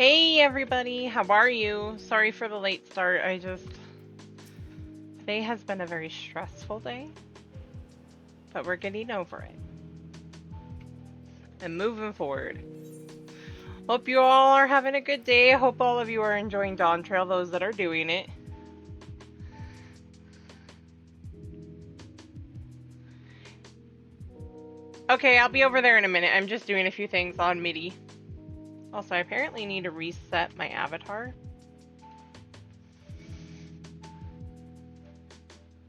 Hey everybody, how are you? Sorry for the late start. Today has been a very stressful day, but we're getting over it and moving forward. Hope you all are having a good day. I hope all of you are enjoying Dawn Trail, those that are doing it. Okay, I'll be over there in a minute. I'm just doing a few things on MIDI. Also, I apparently need to reset my avatar.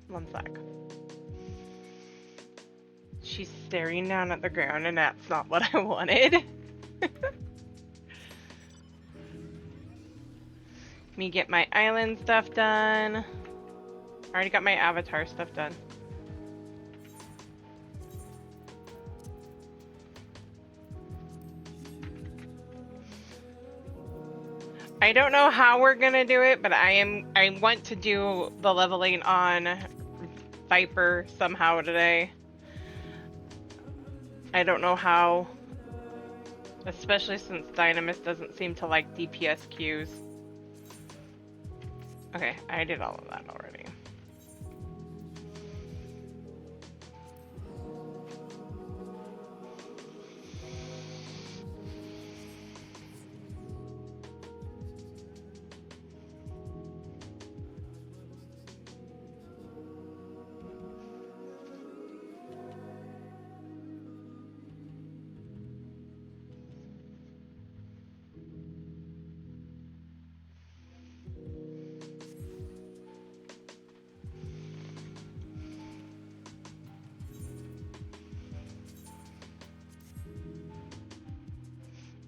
One sec. She's staring down at the ground, and that's not what I wanted. Me get my island stuff done. I already got my avatar stuff done. I don't know how we're gonna do it, but I want to do the leveling on Viper somehow today. I don't know how, especially since Dynamis doesn't seem to like DPS queues. Okay, I did all of that already.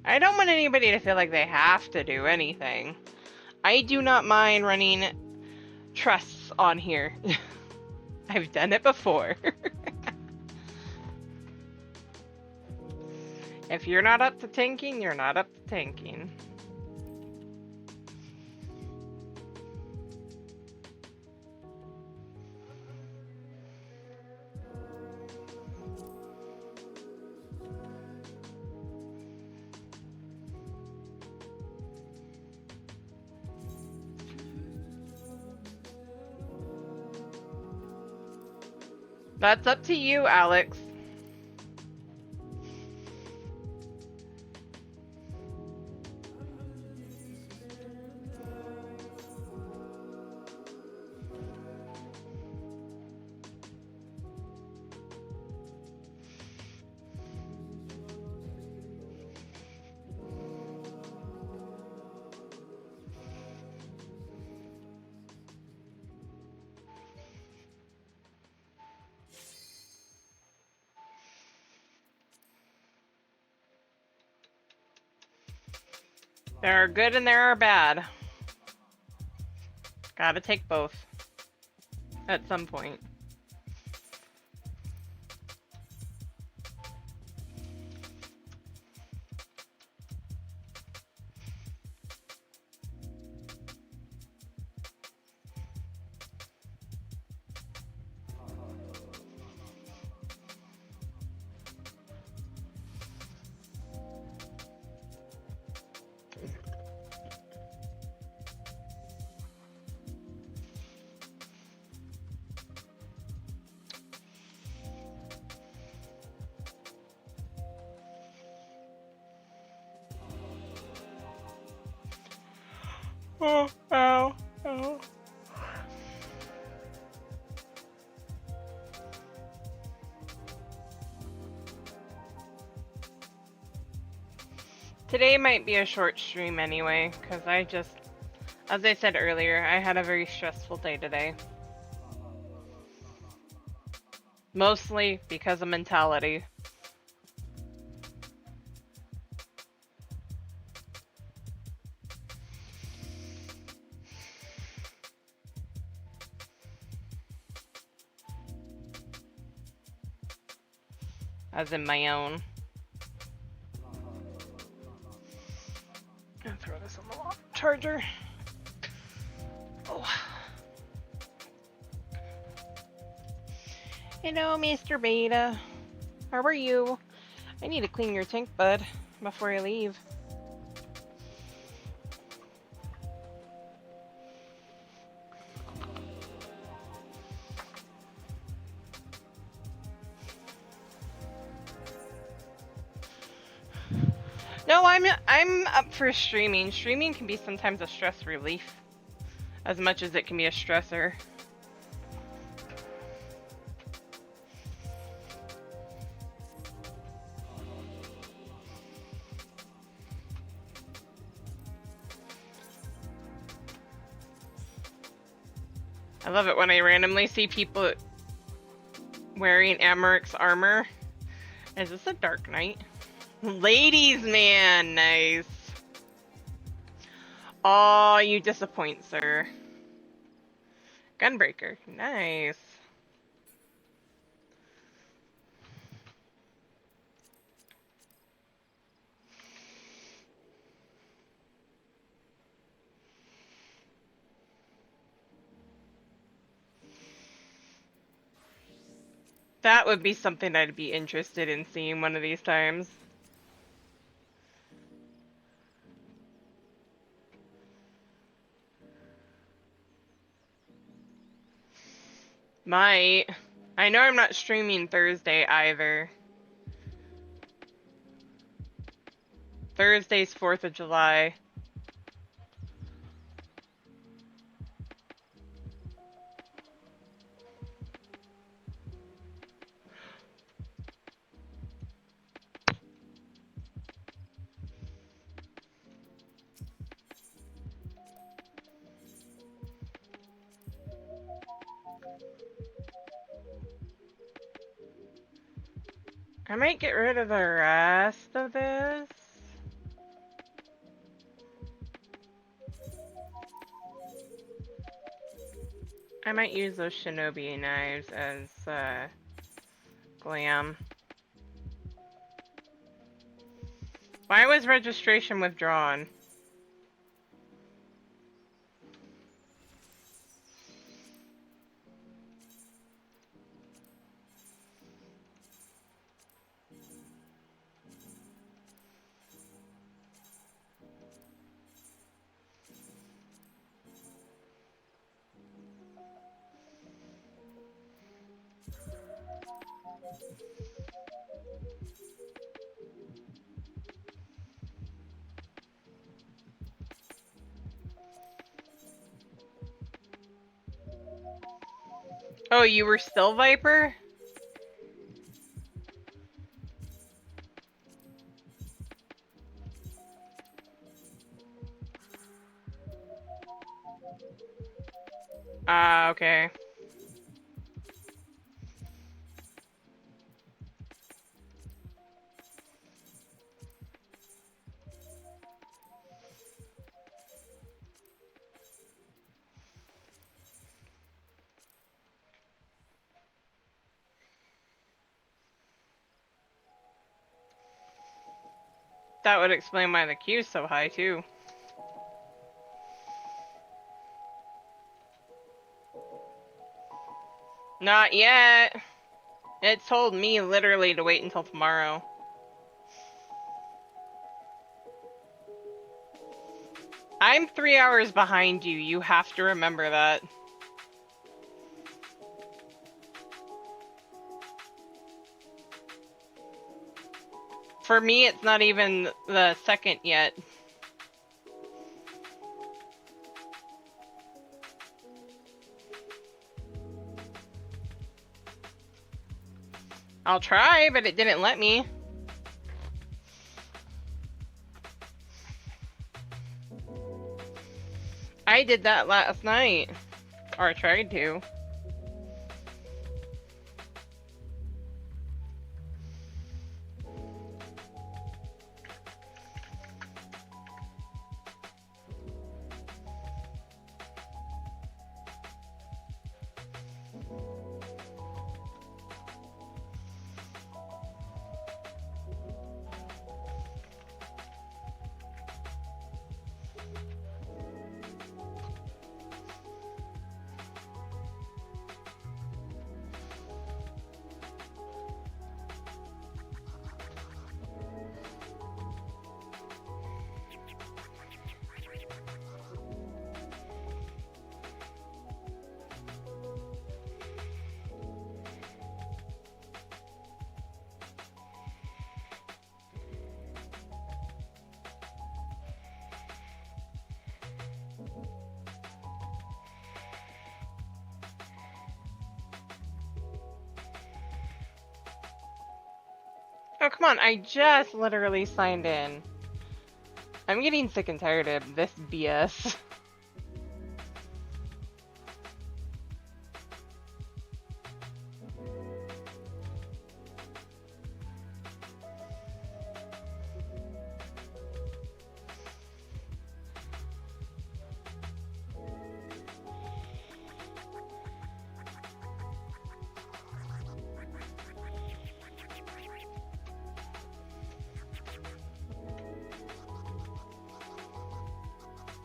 I don't want anybody to feel like they have to do anything. I do not mind running trusts on here. I've done it before. If you're not up to tanking, you're not up to tanking. That's up to you, Alex. There are good and there are bad. Gotta take both. At some point. Oh, ow, ow. Today might be a short stream anyway, because as I said earlier, I had a very stressful day today. Mostly because of mentality. As in my own. I'm gonna throw this on the charger. Oh. Hello, Mr. Beta. How are you? I need to clean your tank, bud, before I leave. No, I'm up for streaming. Streaming can be sometimes a stress relief, as much as it can be a stressor. I love it when I randomly see people wearing Amaryk's armor. Is this a Dark Knight? Ladies man, nice. Oh, you disappoint, sir. Gunbreaker, nice. That would be something I'd be interested in seeing one of these times. Might. I know I'm not streaming Thursday either. Thursday's 4th of July. I might get rid of the rest of this. I might use those shinobi knives as glam. Why was registration withdrawn? Oh, you were still Viper? Ah, okay. That would explain why the queue's so high, too. Not yet. It told me literally to wait until tomorrow. I'm 3 hours behind you. You have to remember that. For me, it's not even the second yet. I'll try, but it didn't let me. I did that last night. Or I tried to. Oh, come on, I just literally signed in. I'm getting sick and tired of this BS.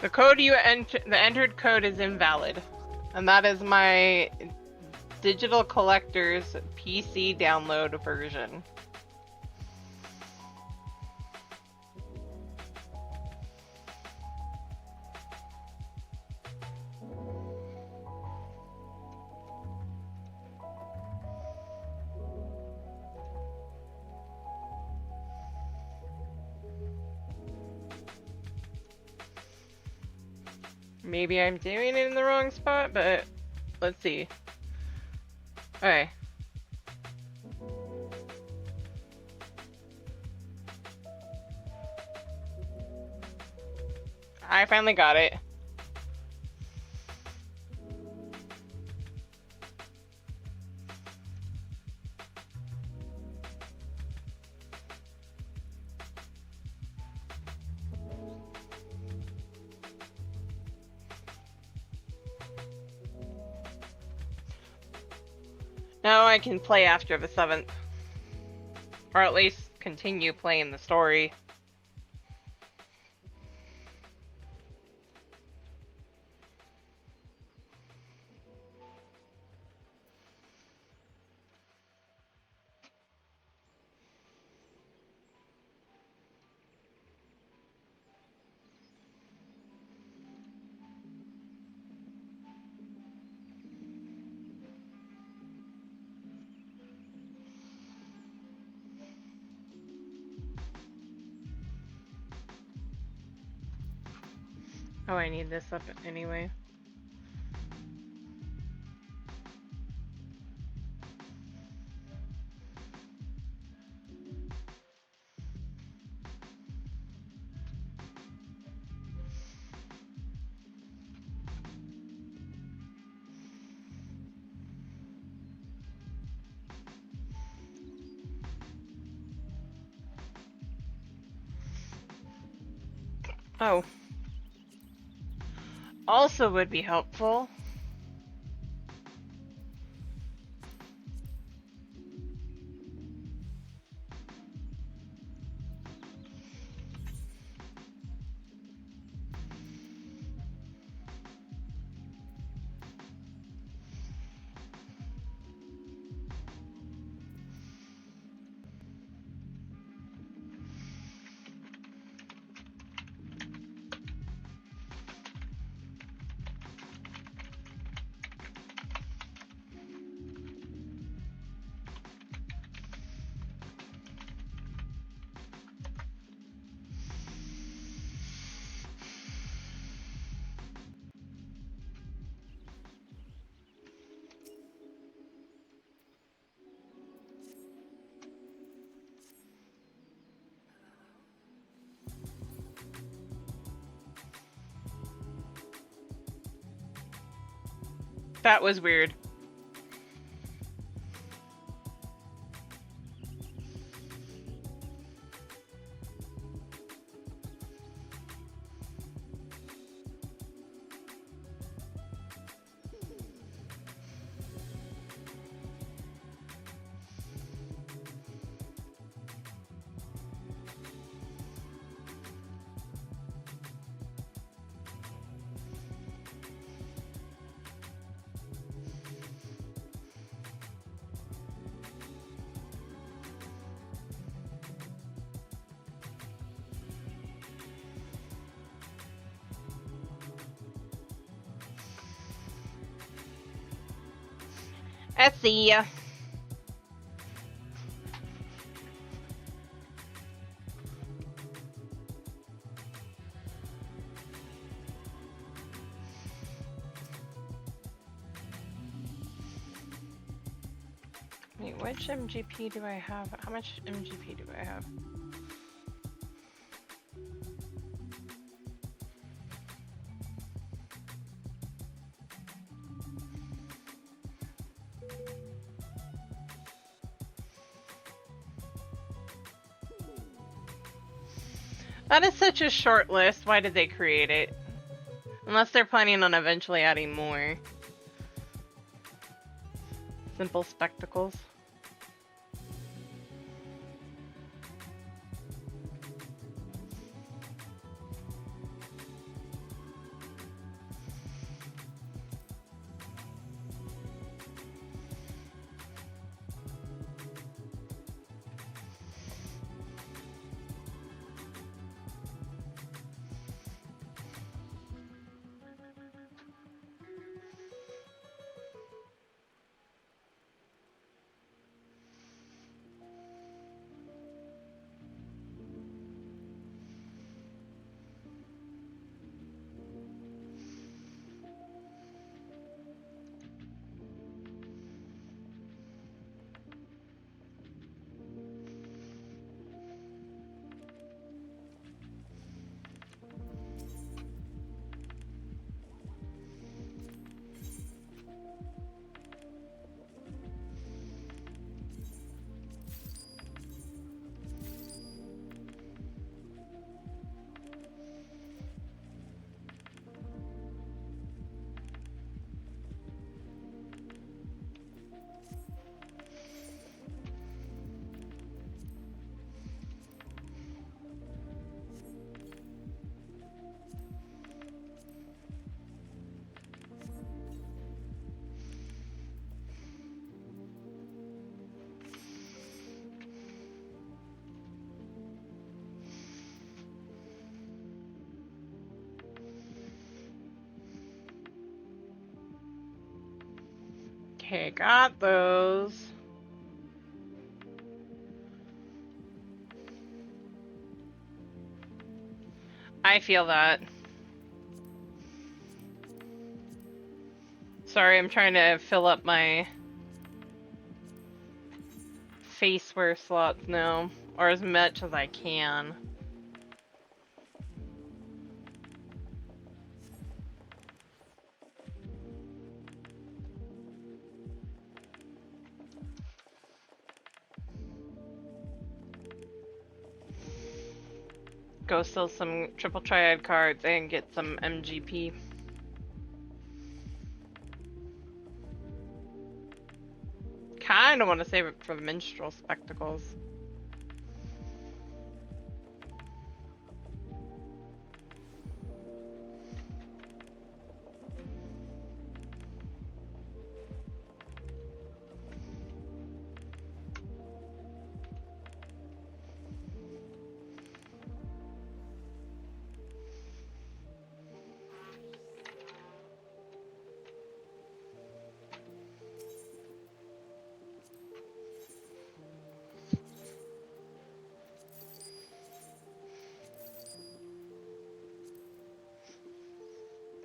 The code you the entered code is invalid. And that is my digital collector's PC download version. Maybe I'm doing it in the wrong spot, but let's see. Okay. I finally got it. Now I can play after the 7th. Or at least continue playing the story. Oh, I need this up anyway. Oh. Also would be helpful. That was weird. I see ya. Wait, which MGP do I have? How much MGP do I have? That is such a short list. Why did they create it? Unless they're planning on eventually adding more. Simple spectacles. Okay, got those. I feel that. Sorry, I'm trying to fill up my face wear slots now, or as much as I can. Go sell some triple triad cards and get some MGP. Kinda want to save it for the minstrel spectacles.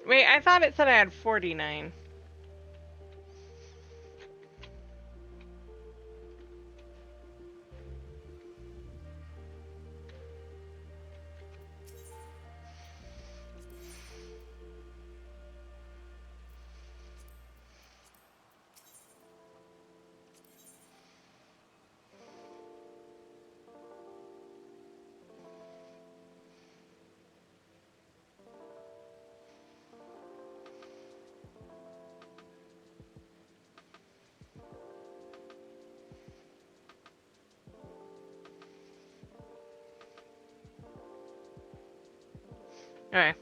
Wait, I thought it said I had 49. Alright.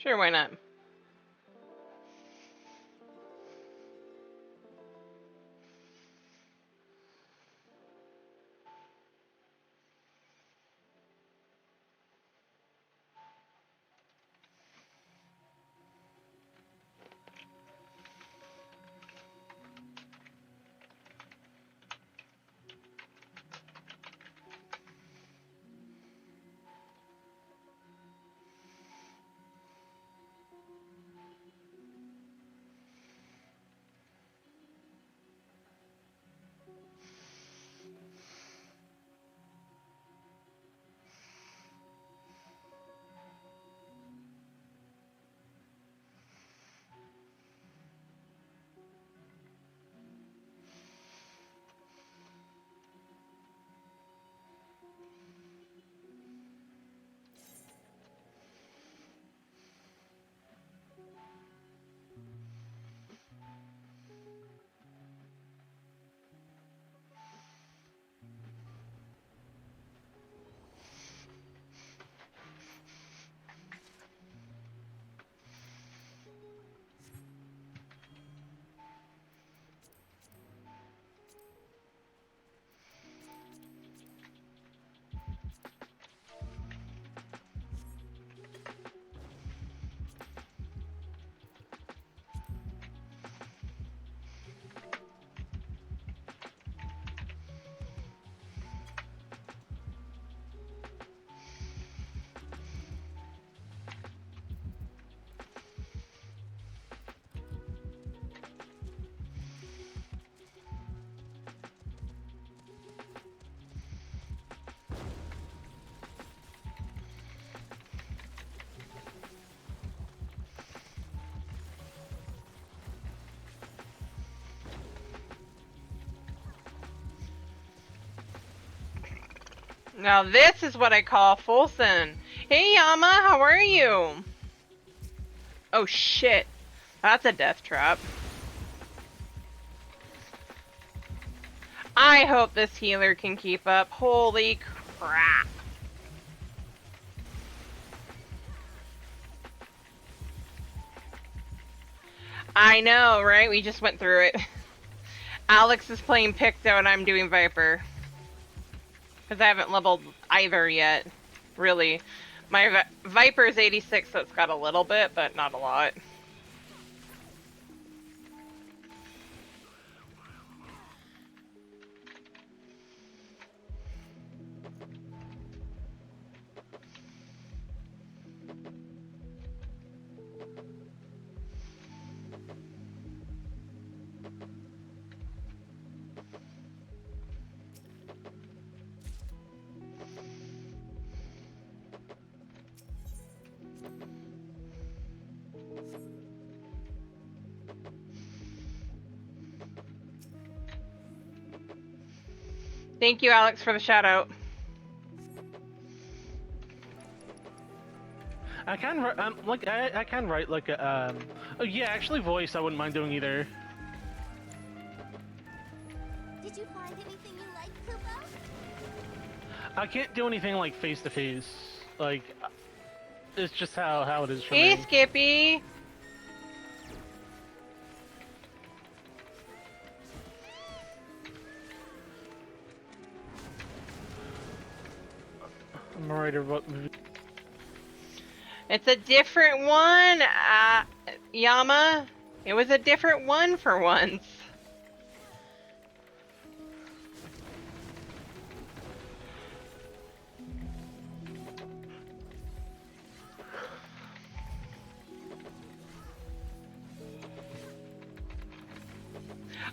Sure, why not? Now this is what I call Fulson. Hey Yama, how are you? Oh shit. That's a death trap. I hope this healer can keep up. Holy crap. I know, right? We just went through it. Alex is playing Picto and I'm doing Viper. Because I haven't leveled either yet. Really. My Viper is 86, so it's got a little bit, but not a lot. Thank you, Alex, for the shout out. I can I can write like a oh yeah, actually voice I wouldn't mind doing either. Did you find anything you like, Kupo? I can't do anything like face to face. Like it's just how it is for Hey, me. Skippy. I'm a writer about movie. It's a different one, Yama. It was a different one for once.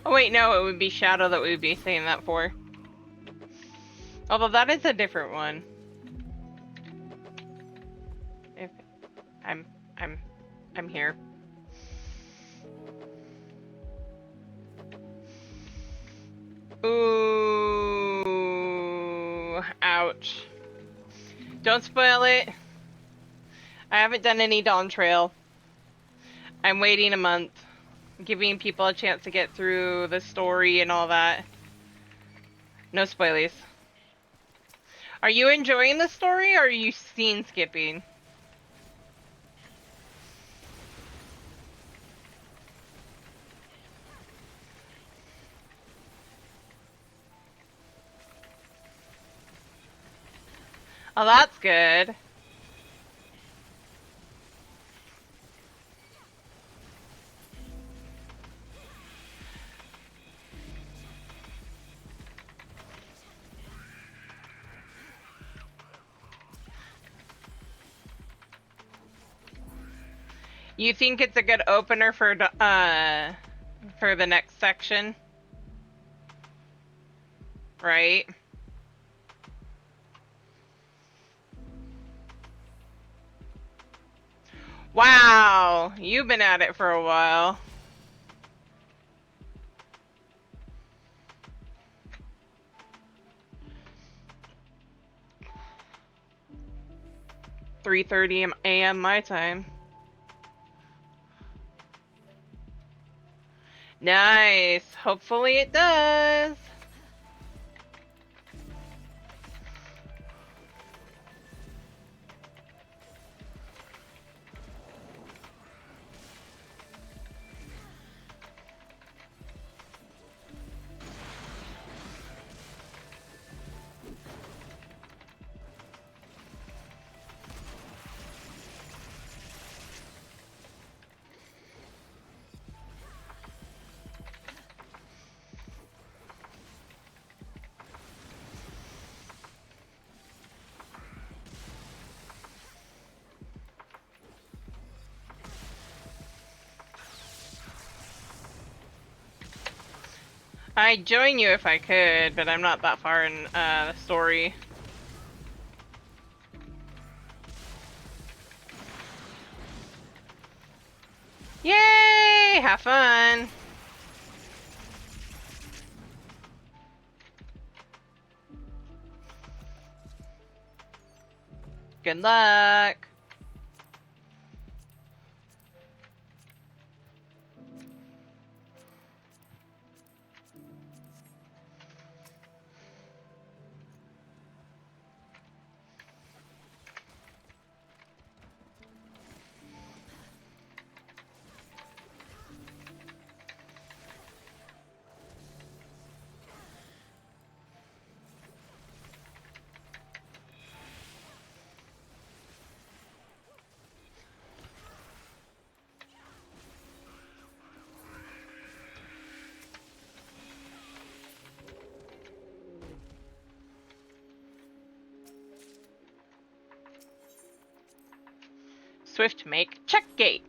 Oh wait, no, it would be Shadow that we would be saying that for. Although that is a different one. If I'm here. Ooh, ouch. Don't spoil it. I haven't done any Dawn Trail. I'm waiting a month. Giving people a chance to get through the story and all that. No spoilies. Are you enjoying the story or are you scene skipping? Oh, that's good. You think it's a good opener for the next section? Right? Wow, you've been at it for a while. "3:30 a.m. my time." Nice. Hopefully it does. I'd join you if I could, but I'm not that far in the story. Yay! Have fun! Good luck! Swift make check gate.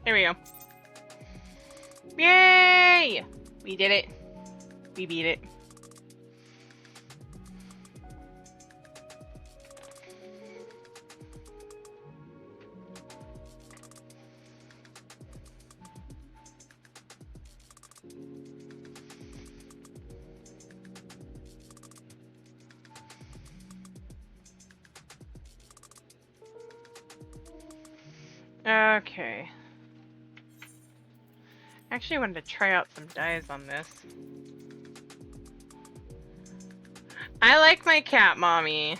There we go. Yay! We did it. We beat it. Okay. Actually, I wanted to try out some dyes on this. I like my cat, mommy.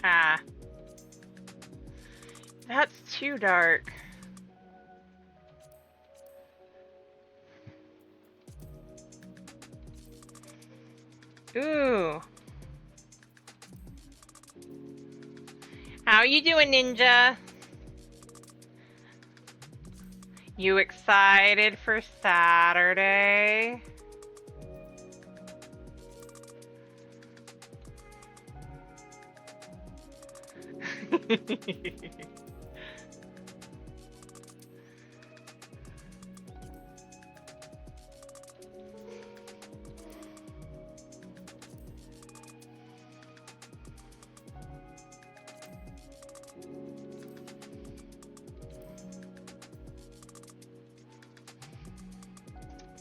Ah. That's too dark. Ooh. How you doing, Ninja? You excited for Saturday?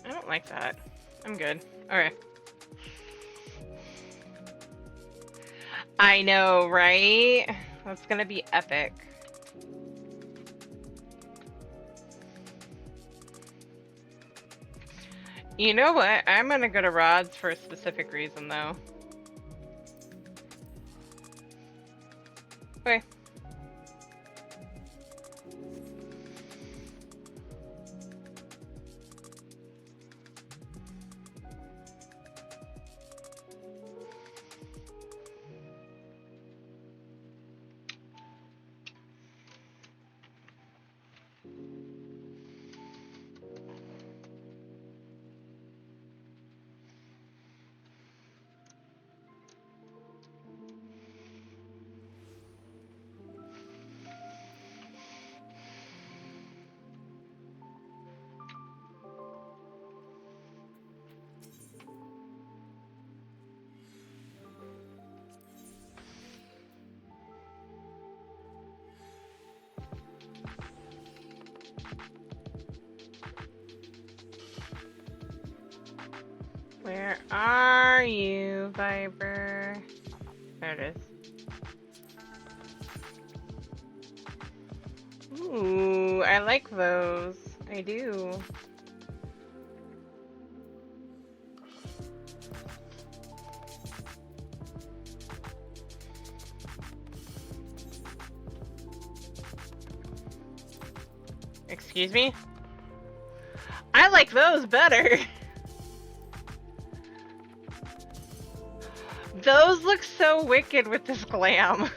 I don't like that. I'm good. Okay. I know, right? That's gonna be epic. You know what? I'm gonna go to Rod's for a specific reason, though. Okay. Where are you, Viper? There it is. Ooh, I like those. I do. Excuse me? I like those better. Those look so wicked with this glam.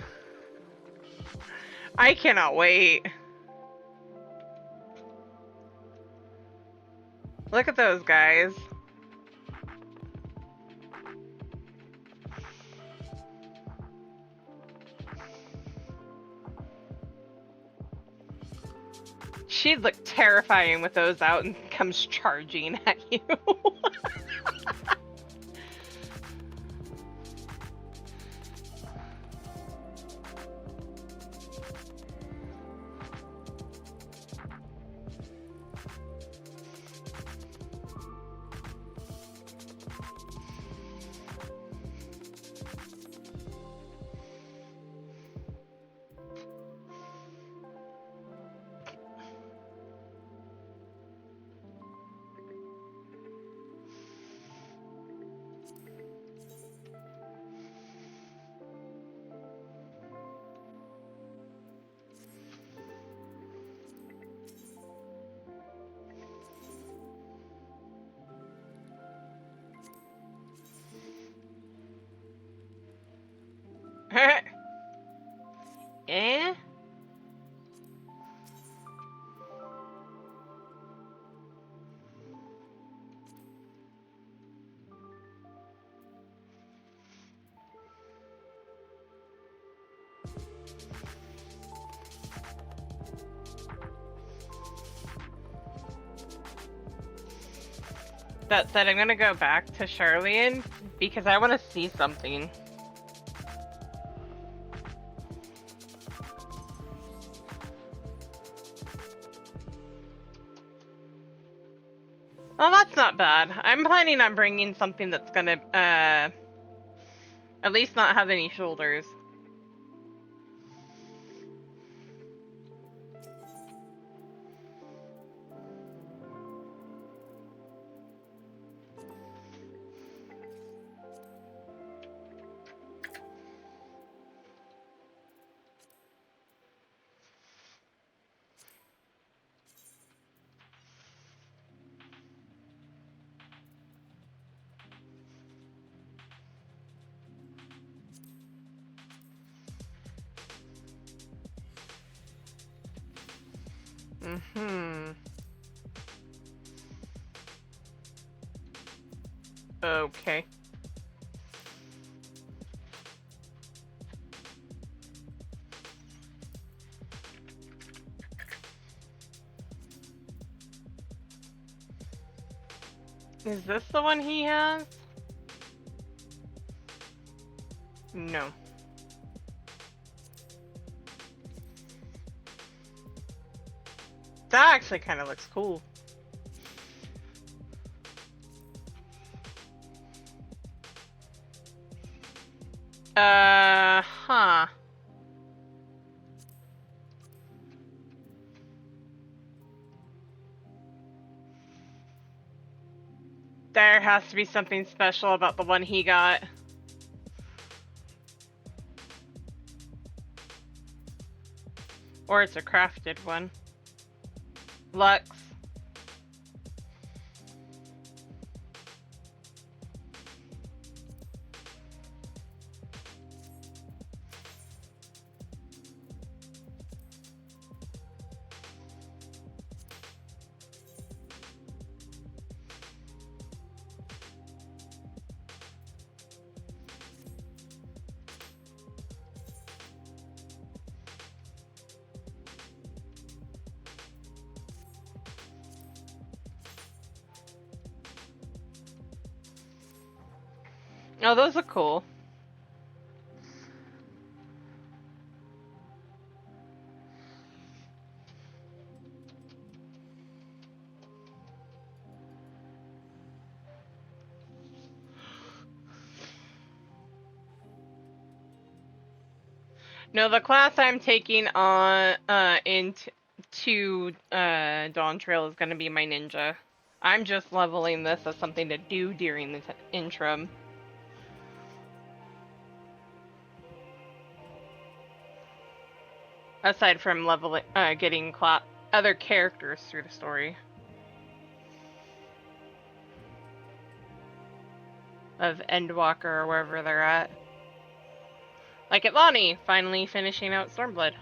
I cannot wait. Look at those guys. She'd look terrifying with those out and comes charging at you. That said, I'm gonna go back to Charlene because I want to see something. Well, that's not bad. I'm planning on bringing something that's gonna, at least not have any shoulders. Mm-hmm. Okay. Is this the one he has? No. That actually kind of looks cool. Huh. There has to be something special about the one he got. Or it's a crafted one. Lux. Oh, those are cool. No, the class I'm taking on into Dawn Trail is going to be my ninja. I'm just leveling this as something to do during the interim. Aside from leveling, getting other characters through the story of Endwalker or wherever they're at. Like Atlani, finally finishing out Stormblood.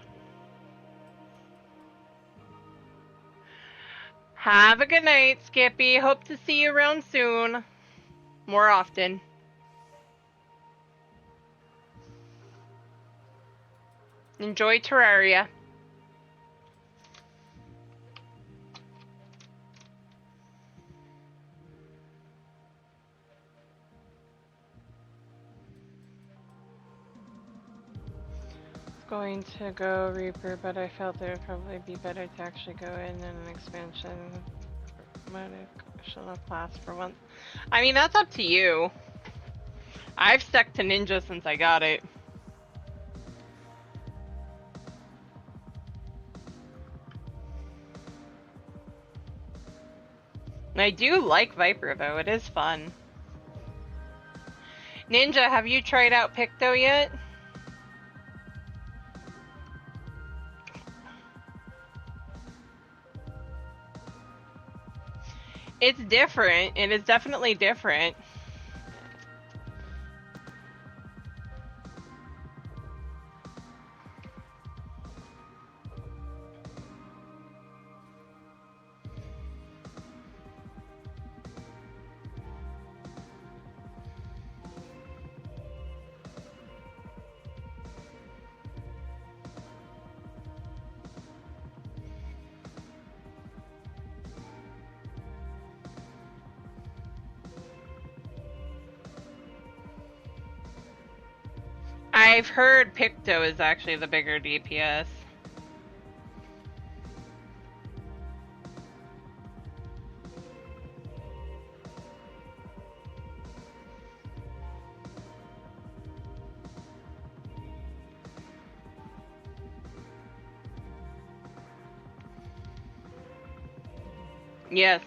Have a good night, Skippy. Hope to see you around soon. More often. Enjoy Terraria. Going to go Reaper, but I felt it would probably be better to actually go in an expansion mode. Shall have class for once. I mean, that's up to you. I've stuck to ninja since I got it. I do like Viper though, it is fun. Ninja, have you tried out Picto yet? It's different. It is definitely different. I've heard Picto is actually the bigger DPS. Yes.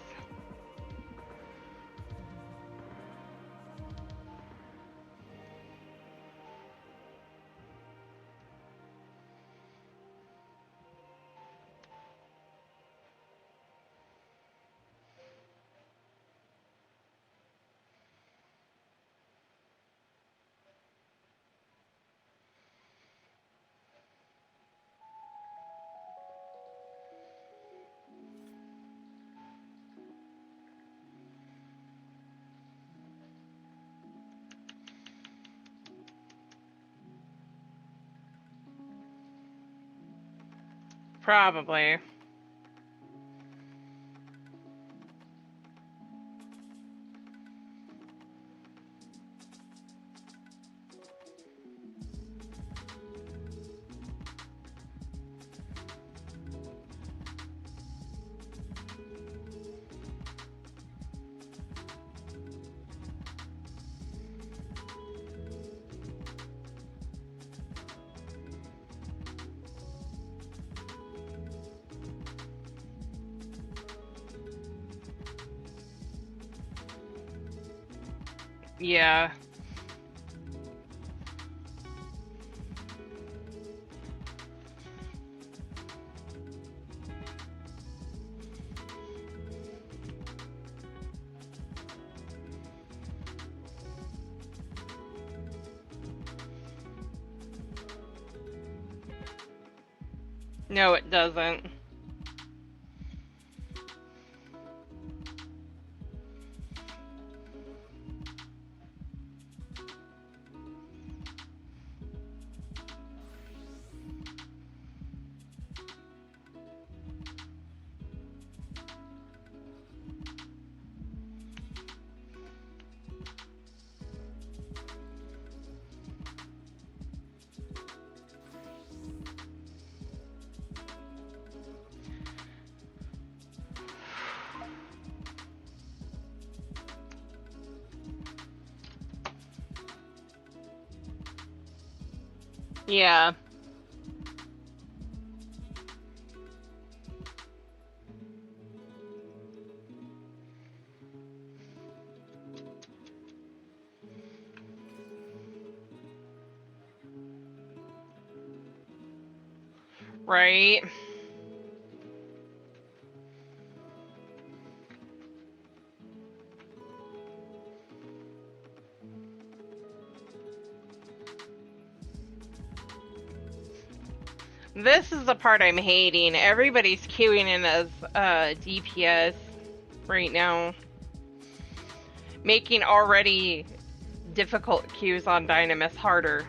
Probably. Yeah. No, it doesn't. Yeah. Right. This is the part I'm hating. Everybody's queuing in as DPS right now, making already difficult queues on Dynamis harder.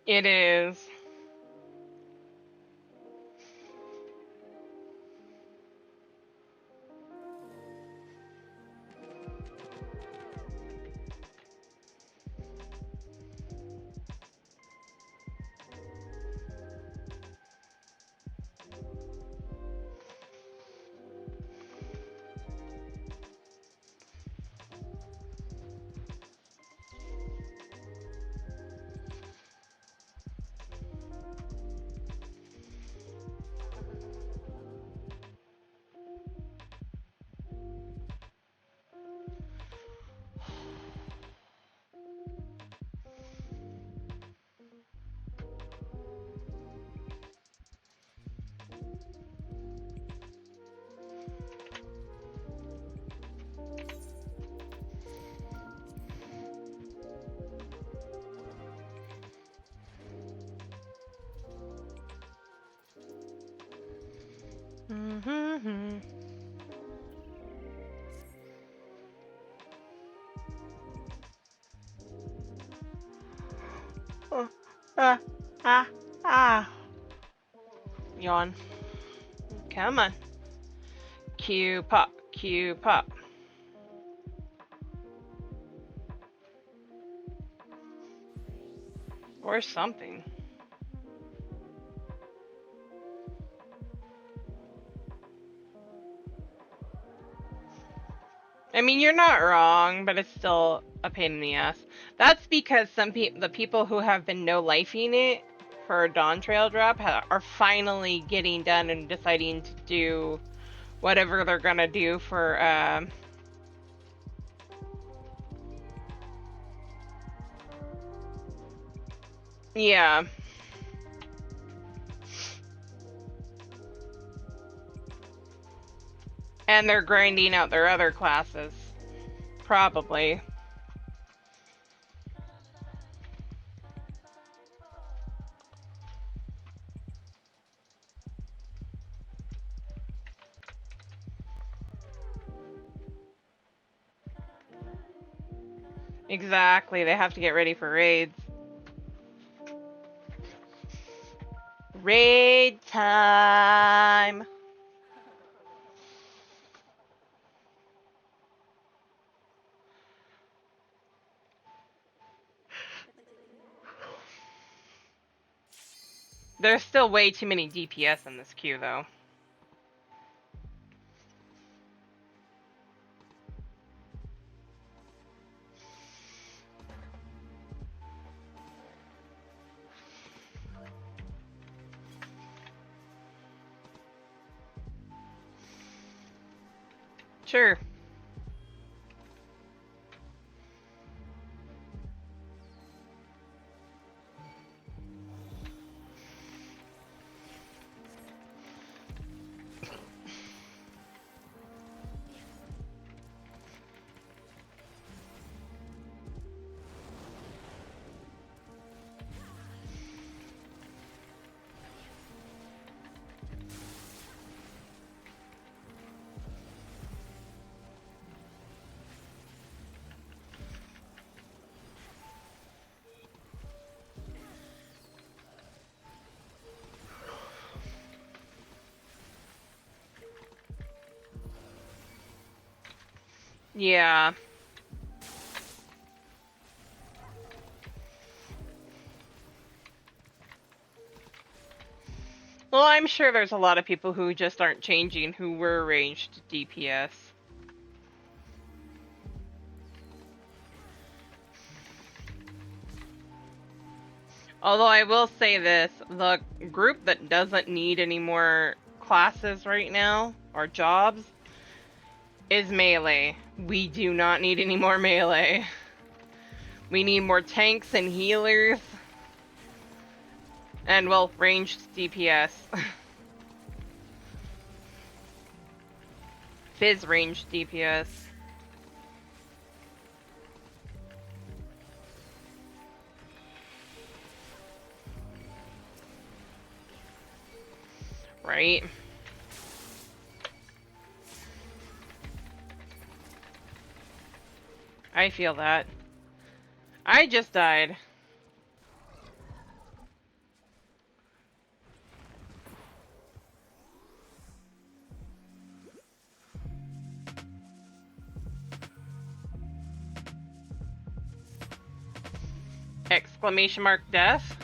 It is. Mm-hmm. Oh, ah, ah, ah. Yawn. Come on. Q pop, Q pop. Or something. I mean, you're not wrong, but it's still a pain in the ass. That's because the people who have been no-lifing it for Dawn Trail drop are finally getting done and deciding to do whatever they're gonna do for, yeah. And they're grinding out their other classes. Probably. Exactly, they have to get ready for raids. Raid time! There's still way too many DPS in this queue, though. Sure. Yeah. Well, I'm sure there's a lot of people who just aren't changing who were ranged DPS. Although I will say this, the group that doesn't need any more classes right now, or jobs, is melee. We do not need any more melee. We need more tanks and healers. And, well, ranged DPS. Fizz ranged DPS. Right? I feel that. I just died. Exclamation mark death?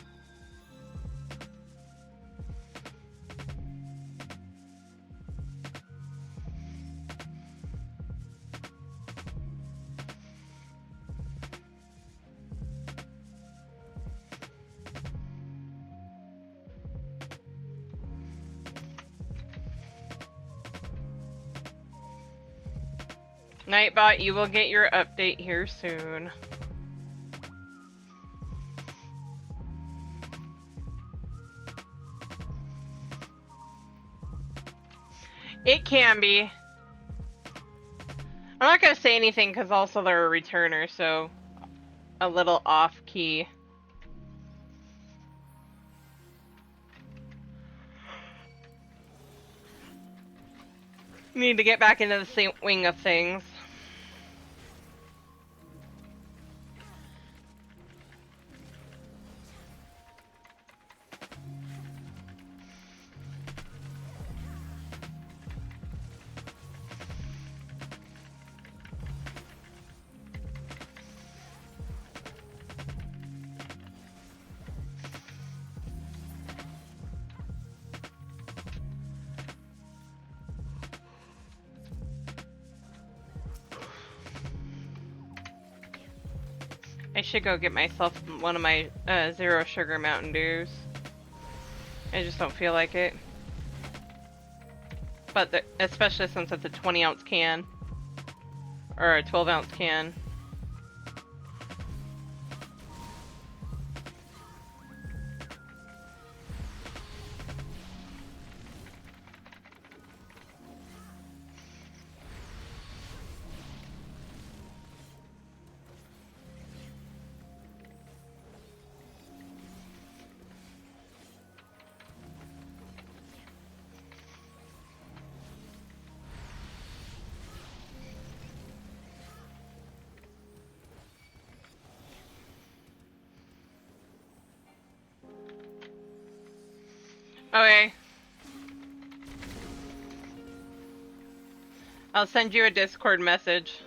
Nightbot, you will get your update here soon. It can be. I'm not gonna say anything because also they're a returner, so a little off key. Need to get back into the swing of things. I should go get myself one of my zero sugar Mountain Dews. I just don't feel like it. But especially since it's a 20-ounce can. Or a 12-ounce can. Okay. I'll send you a Discord message.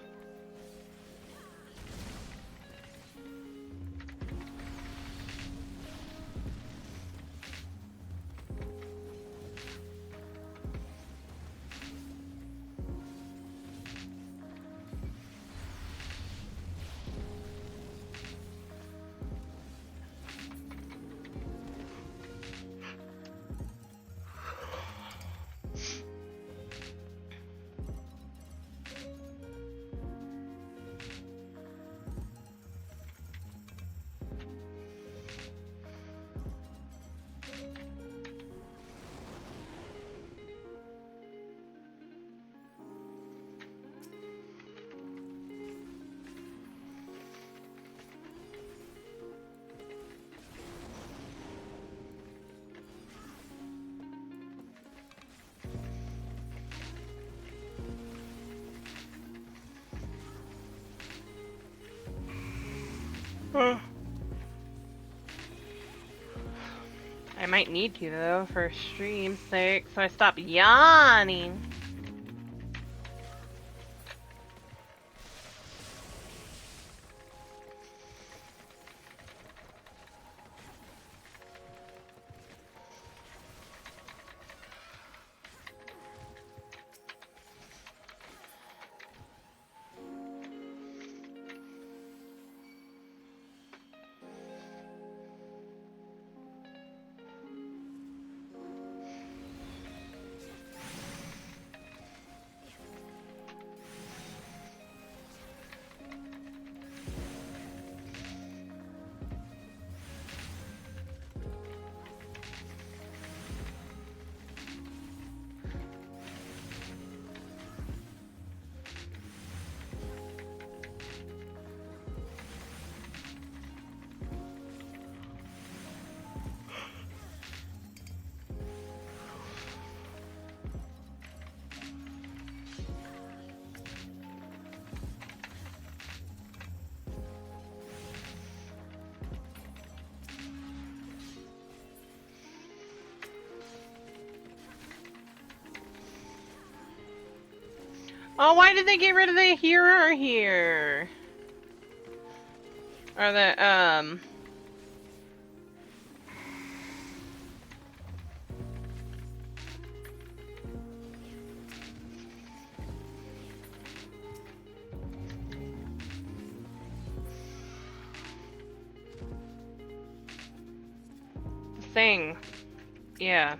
I might need to though for stream's sake, so I stop yawning. Oh, why did they get rid of the hero here? Or the, thing. Yeah.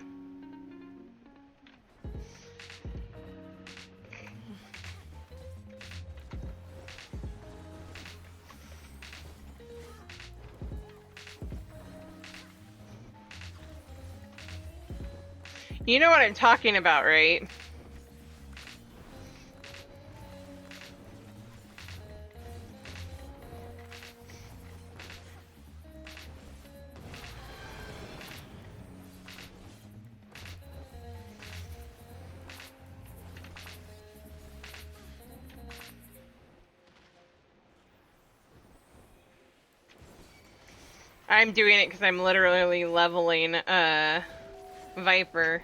You know what I'm talking about, right? I'm doing it because I'm literally leveling Viper.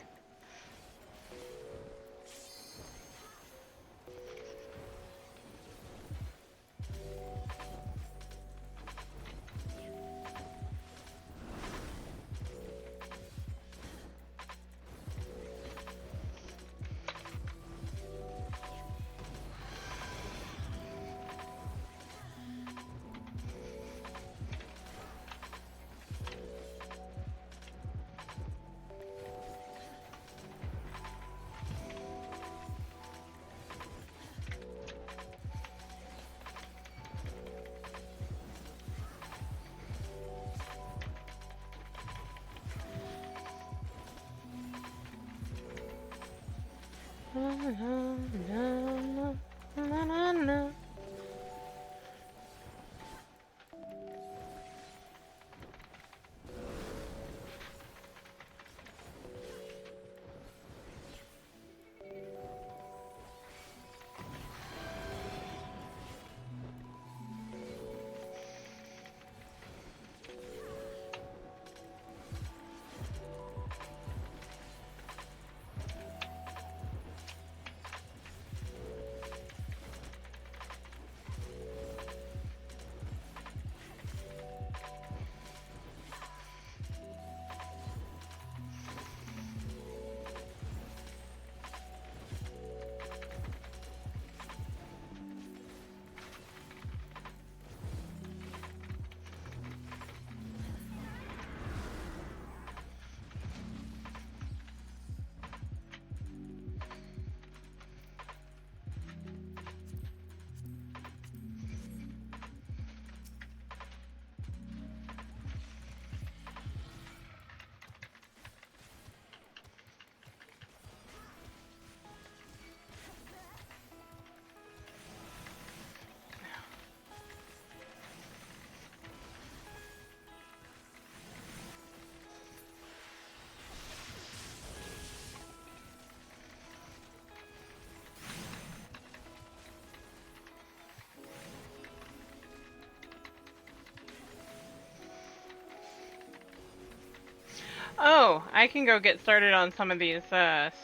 Oh, I can go get started on some of these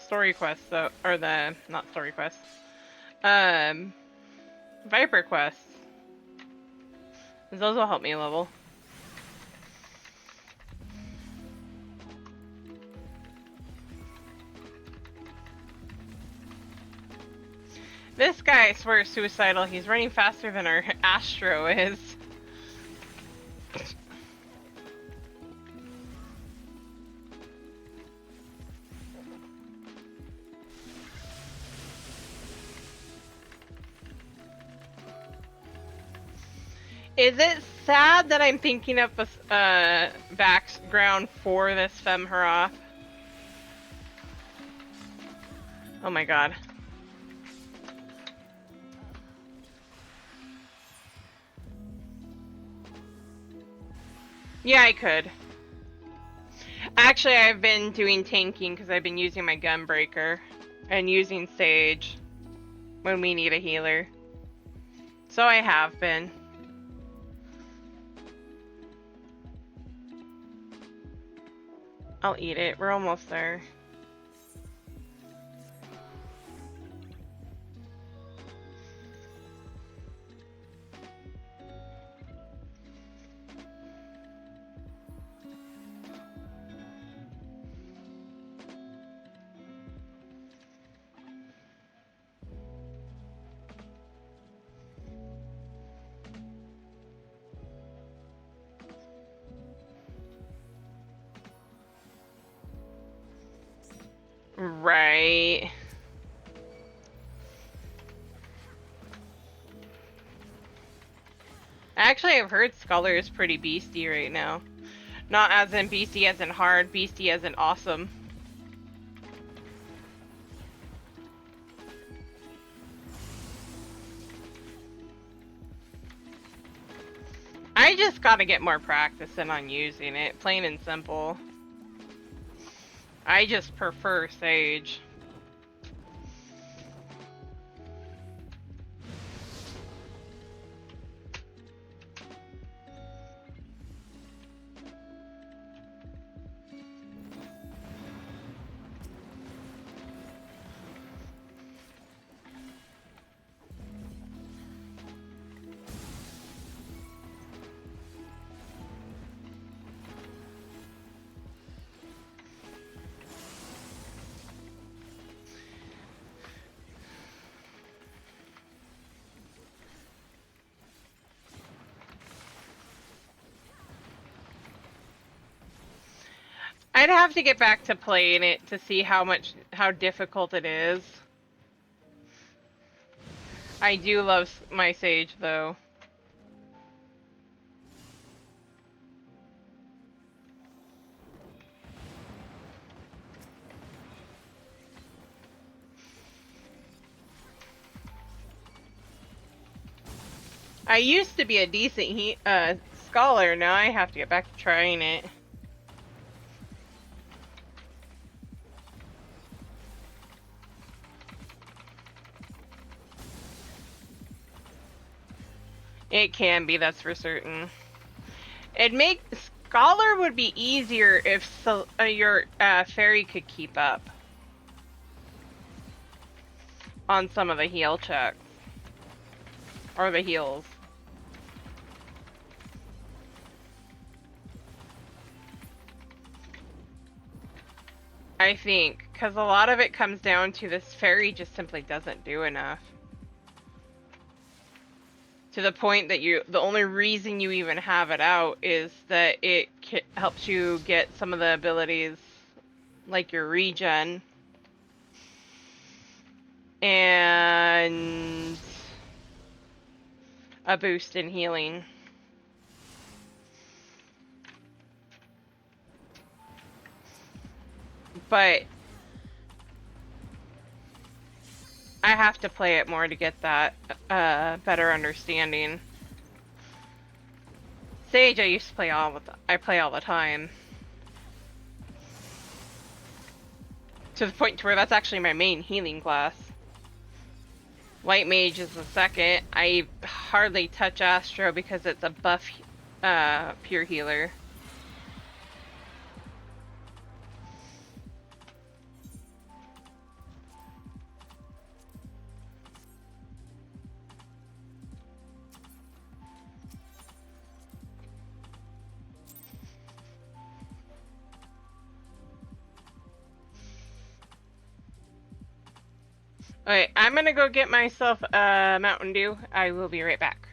story quests, though, or the not story quests, um, Viper quests. 'Cause those will help me level. This guy, I swear, is suicidal. He's running faster than our Astro is. Is it sad that I'm thinking of a background for this Femhera? Oh my god. Yeah, I could. Actually, I've been doing tanking because I've been using my Gunbreaker and using Sage when we need a healer. So I have been. I'll eat it. We're almost there. Right. Actually, I've heard Scholar is pretty beastie right now. Not as in beastie as in hard, beastie as in awesome. I just gotta get more practice in on using it, plain and simple. I just prefer Sage. I'd have to get back to playing it to see how difficult it is. I do love my Sage though. I used to be a decent scholar. Now I have to get back to trying it. It can be, that's for certain. Scholar would be easier if your fairy could keep up on some of the heal checks or the heals. I think, because a lot of it comes down to this fairy just simply doesn't do enough. To the point that the only reason you even have it out is that it helps you get some of the abilities, like your regen, and a boost in healing. But I have to play it more to get that better understanding. Sage, I used to play I play all the time. To the point to where that's actually my main healing class. White Mage is the second. I hardly touch Astro because it's a buff pure healer. Okay, I'm gonna go get myself a Mountain Dew. I will be right back.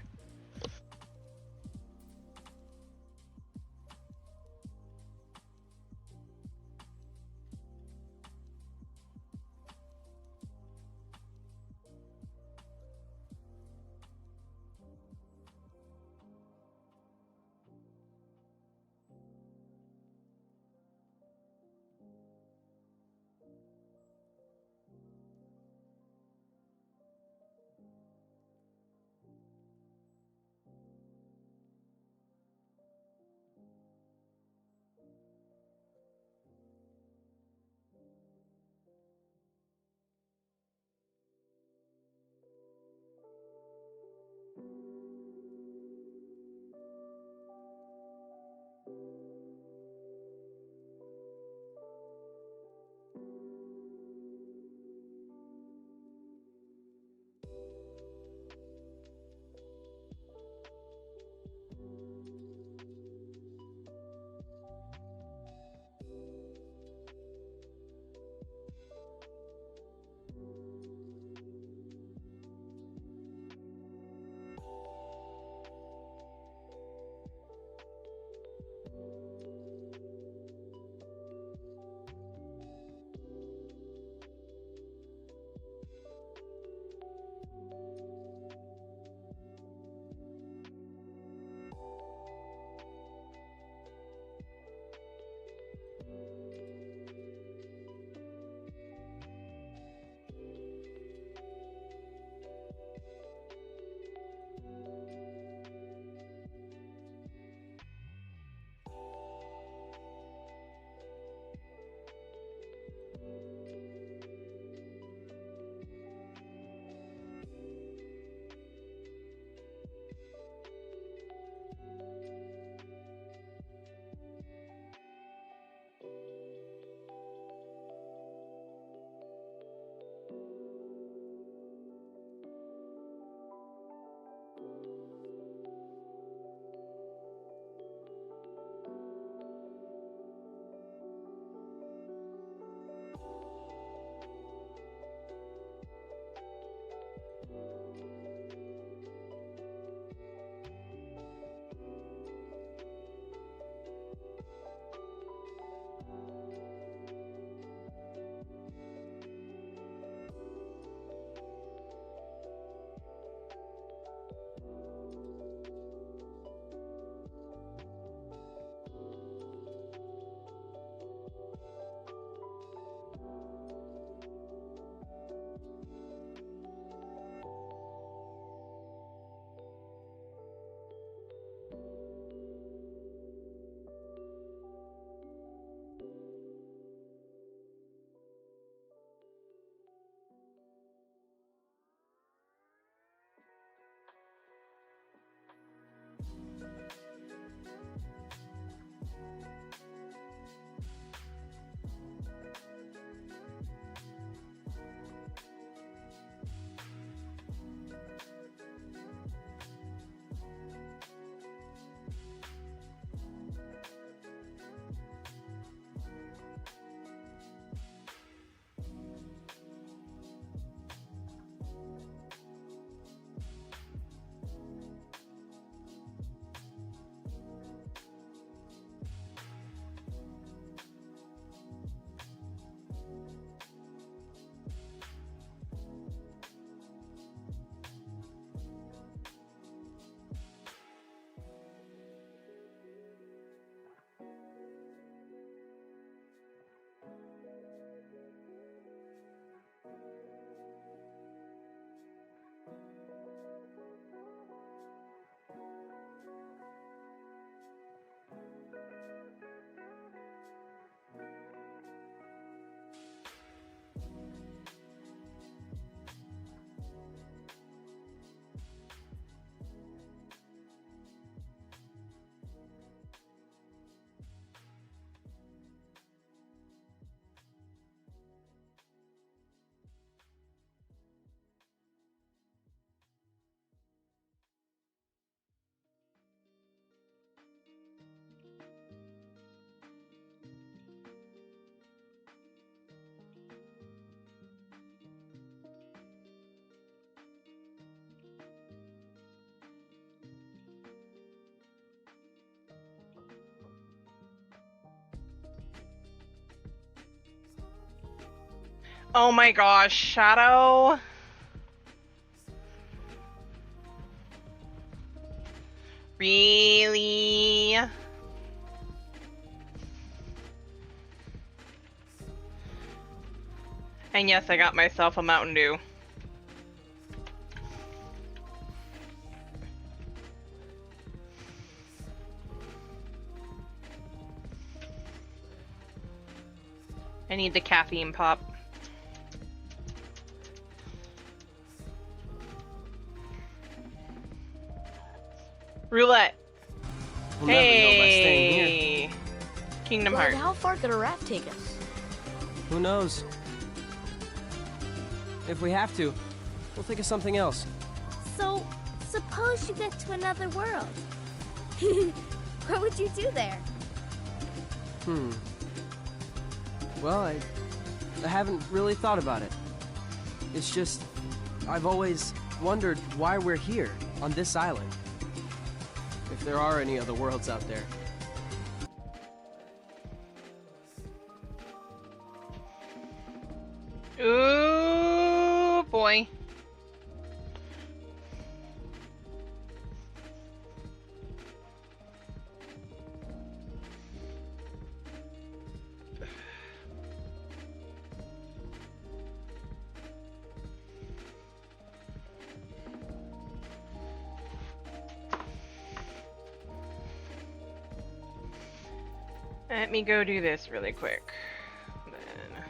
Oh my gosh, Shadow. Really? And yes, I got myself a Mountain Dew. I need the caffeine pop. Roulette. We'll never know by staying here. Hey. Kingdom But Hearts. how far could a raft take us? Who knows? If we have to, we'll think of something else. So, suppose you get to another world. What would you do there? Well, I haven't really thought about it. It's just, I've always wondered why we're here, on this island. If there are any other worlds out there. Ooh, boy. Let me go do this really quick. Then.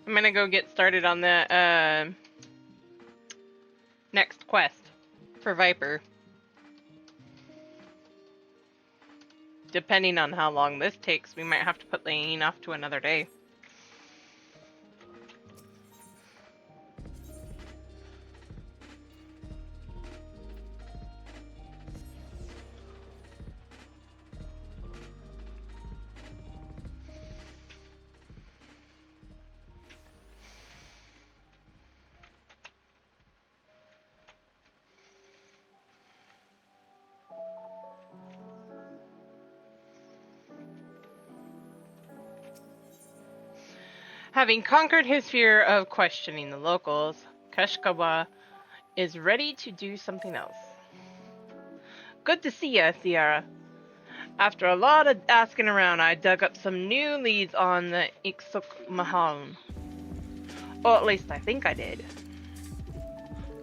I'm gonna go get started on the next quest for Viper. Depending on how long this takes, we might have to put Leyn off to another day. Having conquered his fear of questioning the locals, Kashkawa is ready to do something else. Good to see ya, Sierra. After a lot of asking around, I dug up some new leads on the Iksuk Mahal. Or at least I think I did.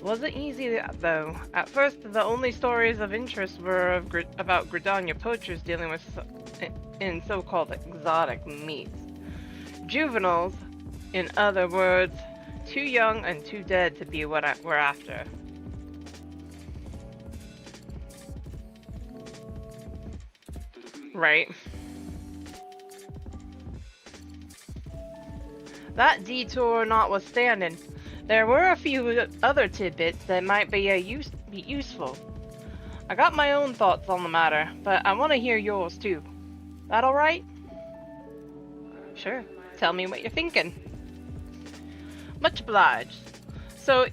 Wasn't easy though. At first, the only stories of interest were about Gridania poachers dealing with in so-called exotic meats. Juveniles, in other words, too young and too dead to be what we're after. Right. That detour notwithstanding, there were a few other tidbits that might be useful. I got my own thoughts on the matter, but I want to hear yours too. That alright? Sure. Tell me what you're thinking. Much obliged. So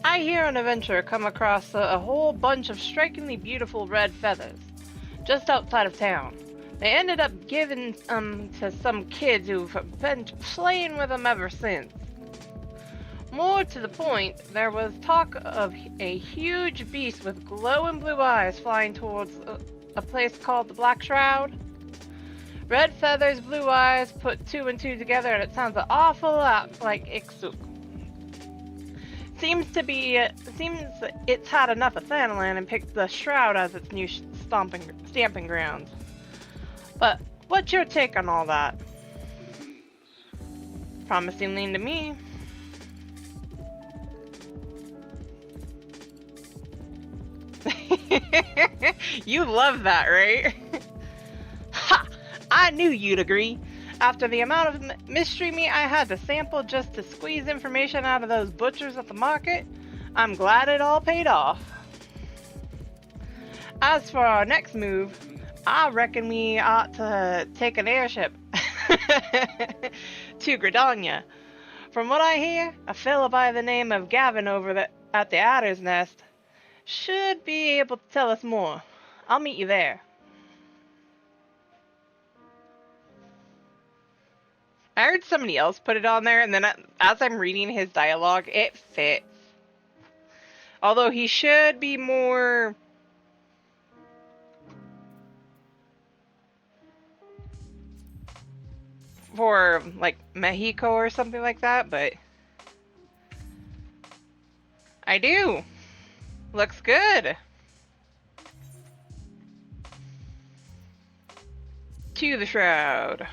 I hear an adventurer come across a whole bunch of strikingly beautiful red feathers just outside of town. They ended up giving to some kids who've been playing with them ever since. More to the point, there was talk of a huge beast with glowing blue eyes flying towards a place called the Black Shroud. Red feathers, blue eyes, put two and two together and it sounds an awful lot like Iksuk. Seems it's had enough of Thanalan and picked the Shroud as its new stamping grounds. But what's your take on all that? Promising lean to me. You love that, right? Ha! I knew you'd agree. After the amount of mystery meat I had to sample just to squeeze information out of those butchers at the market, I'm glad it all paid off. As for our next move, I reckon we ought to take an airship to Gridania. From what I hear, a fellow by the name of Gavin at the Adder's Nest should be able to tell us more. I'll meet you there. I heard somebody else put it on there, and then as I'm reading his dialogue, it fits. Although he should be more... for, like, Mexico or something like that, but... I do! Looks good! To the shroud.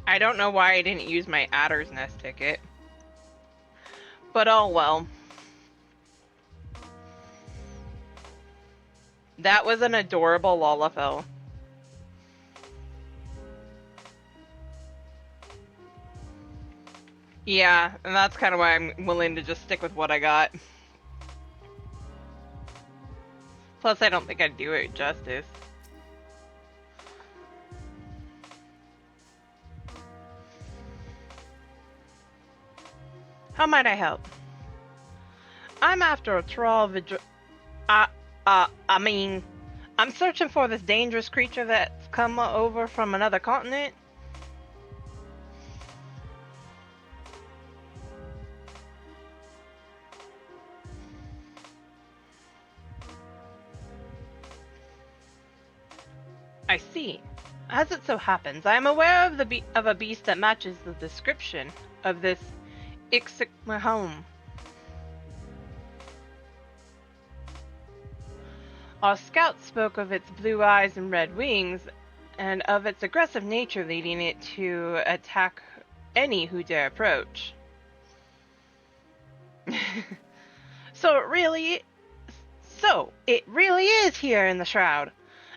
I don't know why I didn't use my Adder's Nest ticket. But oh well. That was an adorable Lalafell. Yeah, and that's kind of why I'm willing to just stick with what I got. Plus, I don't think I'd do it justice. How might I help? I'm after a trawl I'm searching for this dangerous creature that's come over from another continent. I see. As it so happens, I am aware of a beast that matches the description of this Ixicmahome. Our scouts spoke of its blue eyes and red wings, and of its aggressive nature leading it to attack any who dare approach. So it really is here in the Shroud,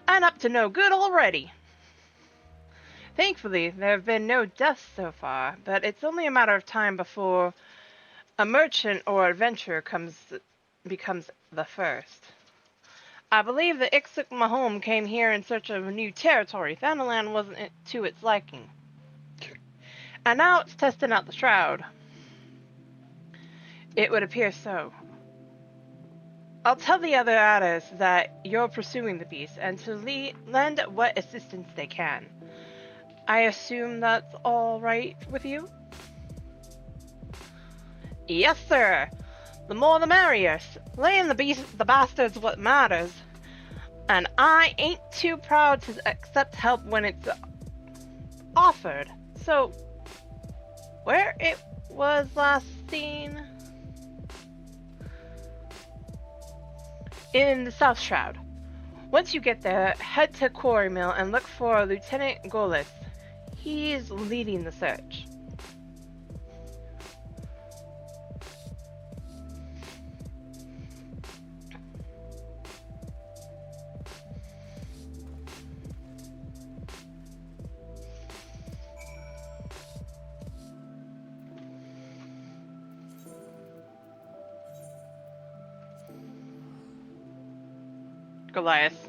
and up to no good already. Thankfully, there have been no deaths so far, but it's only a matter of time before a merchant or adventurer becomes the first. I believe the Ixicmahome came here in search of new territory. Thanalan wasn't to its liking. And now it's testing out the Shroud. It would appear so. I'll tell the other adders that you're pursuing the beast and to lend what assistance they can. I assume that's all right with you? Yes, sir. The more the merrier. Laying the bastards what matters. And I ain't too proud to accept help when it's offered. So, where it was last seen? In the South Shroud. Once you get there, head to Quarry Mill and look for Lieutenant Golis. He's leading the search. Goliath.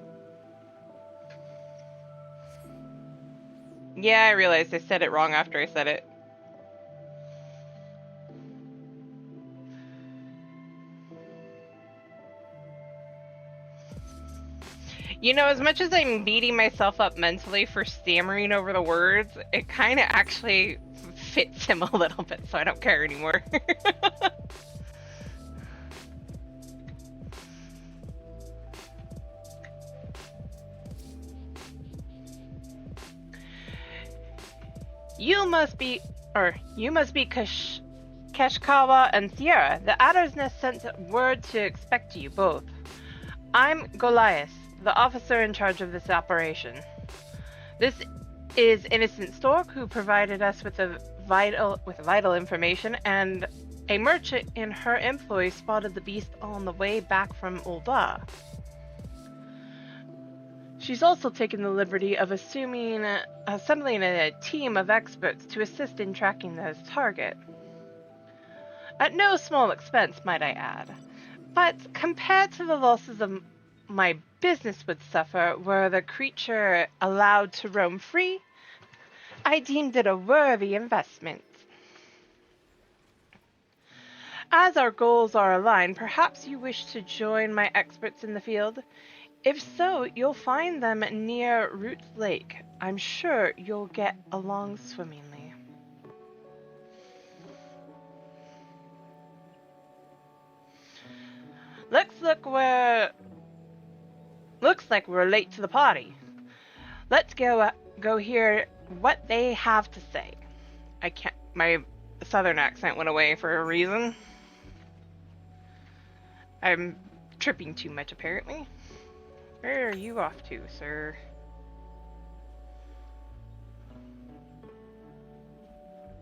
Yeah, I realized I said it wrong after I said it. You know, as much as I'm beating myself up mentally for stammering over the words, it kind of actually fits him a little bit, so I don't care anymore. You must be Keshkawa and Sierra. The Adder's Nest sent word to expect you both. I'm Goliath, the officer in charge of this operation. This is Innocent Stork, who provided us with a vital information, and a merchant in her employ spotted the beast on the way back from Ulda. She's also taken the liberty of assembling a team of experts to assist in tracking this target. At no small expense, might I add. But compared to the losses of my business would suffer were the creature allowed to roam free, I deemed it a worthy investment. As our goals are aligned, perhaps you wish to join my experts in the field? If so, you'll find them near Root Lake. I'm sure you'll get along swimmingly. Looks like we're late to the party. Let's go hear what they have to say. I can't. My southern accent went away for a reason. I'm tripping too much, apparently. Where are you off to, sir?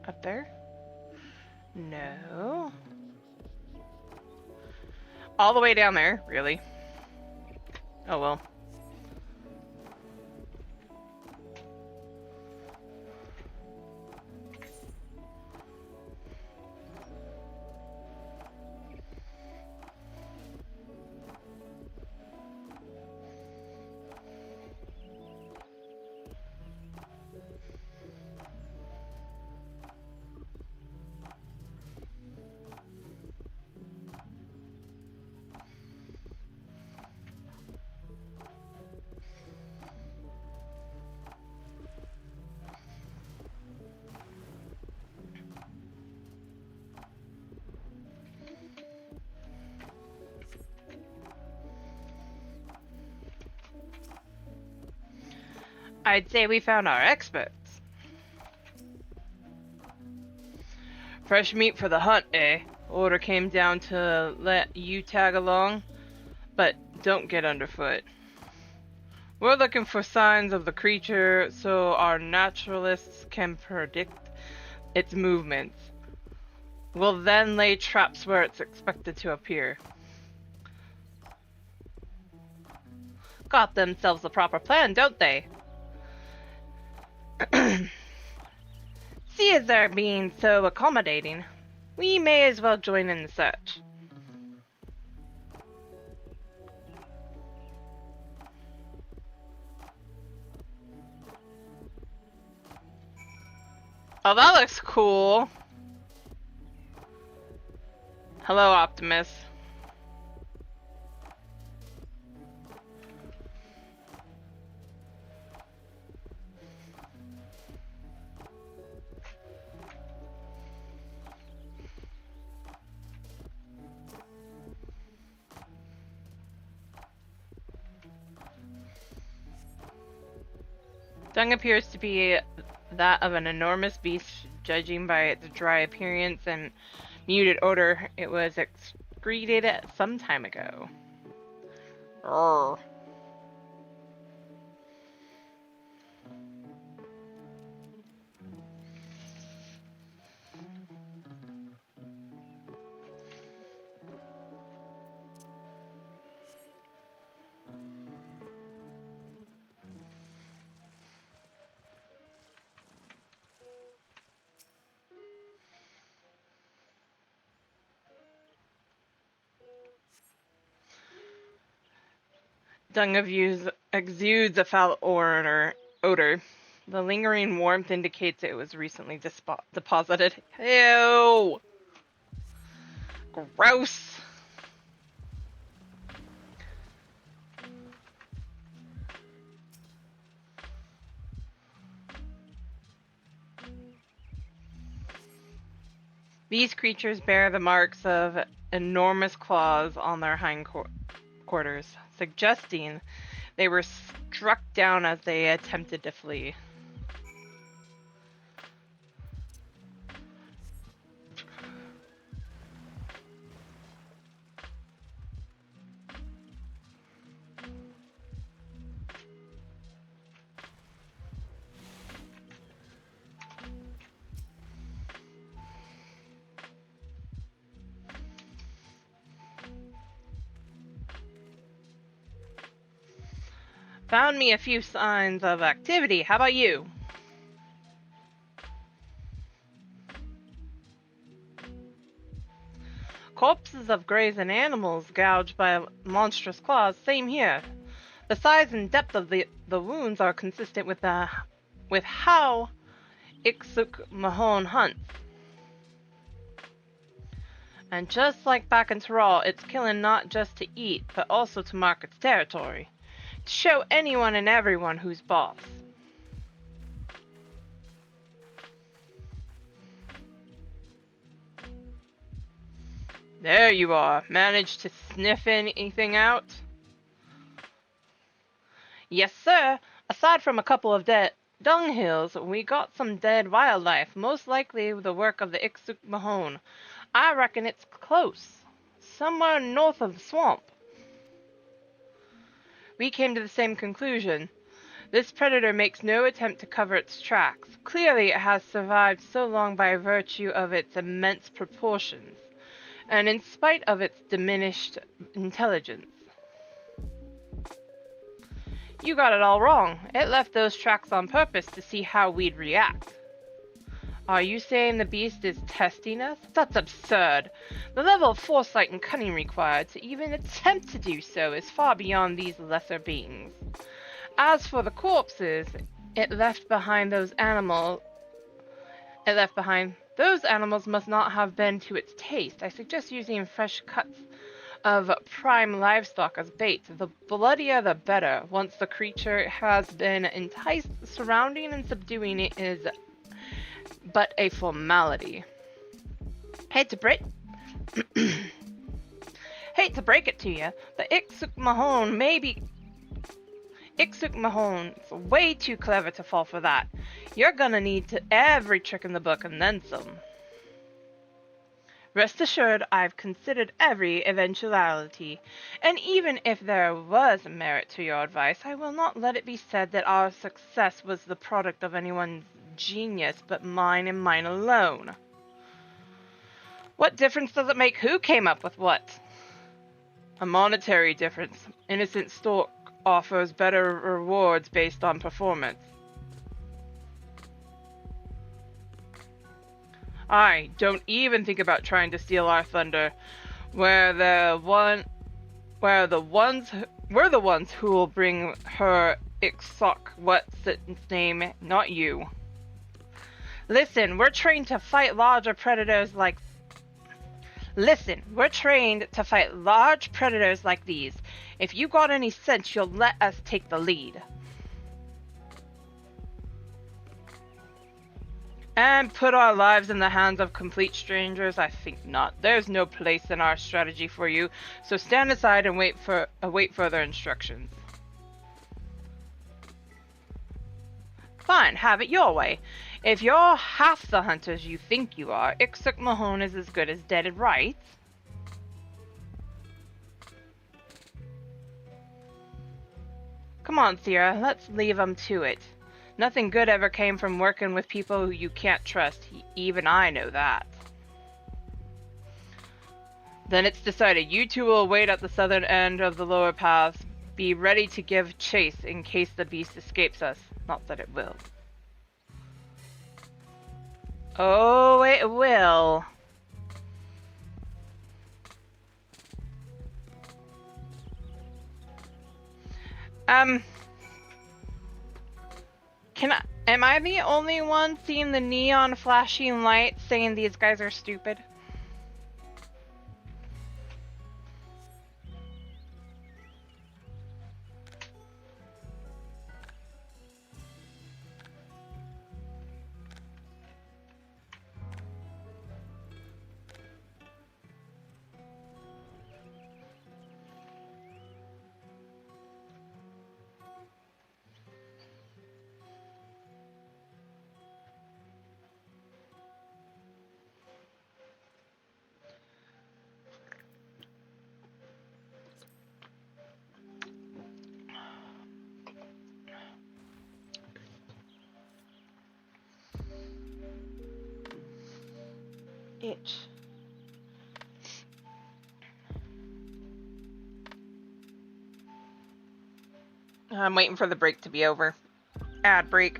Up there? No. All the way down there, really? Oh well. I'd say we found our experts. Fresh meat for the hunt, eh? Order came down to let you tag along, but don't get underfoot. We're looking for signs of the creature so our naturalists can predict its movements. We'll then lay traps where it's expected to appear. Got themselves a proper plan, don't they? See as they're being so accommodating, we may as well join in the search. Oh, that looks cool. Hello, Optimus. Dung appears to be that of an enormous beast, judging by its dry appearance and muted odor. It was excreted some time ago. Urgh. Dung exudes a foul odor. The lingering warmth indicates it was recently deposited. Ew! Gross! These creatures bear the marks of enormous claws on their hindquarters, suggesting they were struck down as they attempted to flee. Found me a few signs of activity. How about you? Corpses of grazing animals gouged by monstrous claws. Same here. The size and depth of the wounds are consistent with how Ixuk Mahone hunts. And just like back in Terral, it's killing not just to eat, but also to mark its territory. To show anyone and everyone who's boss. There you are. Managed to sniff anything out? Yes, sir. Aside from a couple of dead dunghills, we got some dead wildlife, most likely the work of the Ixuk Mahone. I reckon it's close. Somewhere north of the swamp. We came to the same conclusion. This predator makes no attempt to cover its tracks. Clearly it has survived so long by virtue of its immense proportions, and in spite of its diminished intelligence. You got it all wrong. It left those tracks on purpose to see how we'd react. Are you saying the beast is testing us? That's absurd. The level of foresight and cunning required to even attempt to do so is far beyond these lesser beings. As for the corpses, it left behind those animals must not have been to its taste. I suggest using fresh cuts of prime livestock as bait. The bloodier the better. Once the creature has been enticed, surrounding and subduing it is but a formality. Hate to break it to you, but Ixuk Mahone's way too clever to fall for that. You're gonna need every trick in the book and then some. Rest assured, I've considered every eventuality, and even if there was merit to your advice, I will not let it be said that our success was the product of anyone's genius but mine and mine alone. What difference does it make who came up with what? A monetary difference. Innocent stock offers better rewards based on performance. Don't even think about trying to steal our thunder. We're the ones who will bring her Ixok, what's its name, not you. Listen, we're trained to fight large predators like these. If you got any sense, you'll let us take the lead. And put our lives in the hands of complete strangers? I think not. There's no place in our strategy for you, so stand aside and await further instructions. Fine, have it your way. If you're half the hunters you think you are, Ixuk Mahone is as good as dead, right? Come on, Sierra, let's leave 'em to it. Nothing good ever came from working with people who you can't trust. Even I know that. Then it's decided. You two will wait at the southern end of the lower paths. Be ready to give chase in case the beast escapes us. Not that it will. Oh, it will. Am I the only one seeing the neon flashing lights saying these guys are stupid? Itch. I'm waiting for the break to be over. Ad break.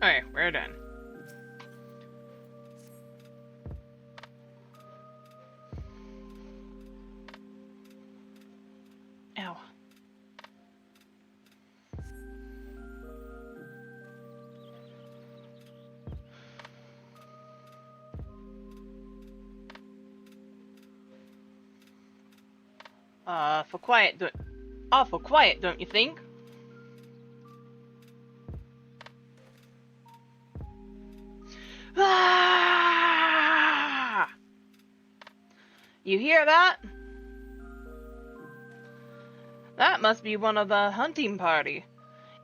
Okay, we're done. Ow. Awful quiet, don't you think? Ah! You hear that? That must be one of the hunting party.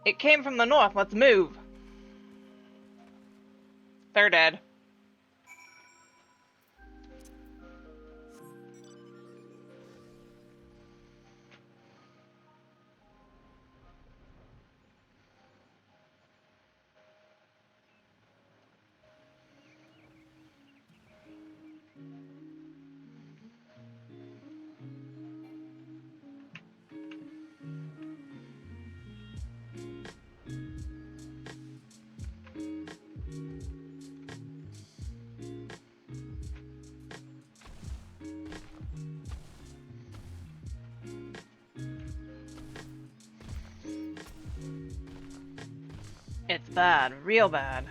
It came from the north. Let's move. They're dead. It's bad, real bad.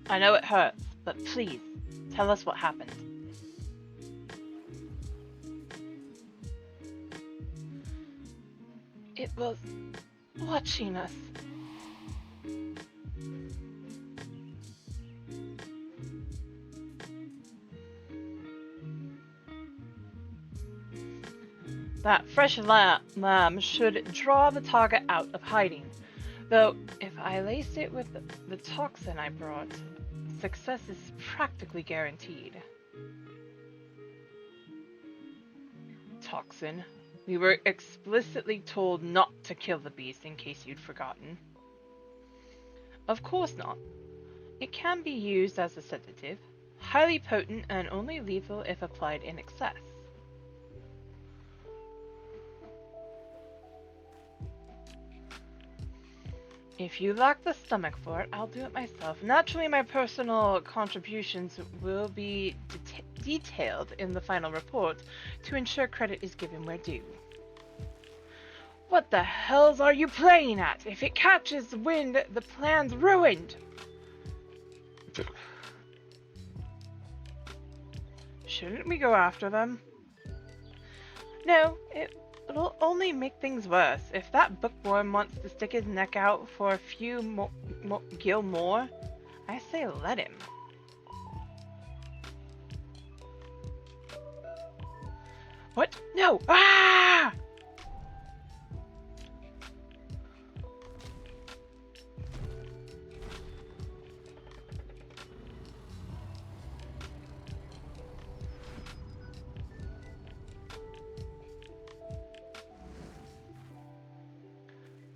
I know it hurts, but please, tell us what happened. It was watching us. That fresh lamb should draw the target out of hiding. Though, if I lace it with the toxin I brought, success is practically guaranteed. Toxin? We were explicitly told not to kill the beast, in case you'd forgotten. Of course not. It can be used as a sedative, highly potent and only lethal if applied in excess. If you lack the stomach for it, I'll do it myself. Naturally, my personal contributions will be detailed in the final report to ensure credit is given where due. What the hells are you playing at? If it catches wind, the plan's ruined! Shouldn't we go after them? No, it'll only make things worse. If that bookworm wants to stick his neck out for a few gil more, I say let him. What? No! Ah!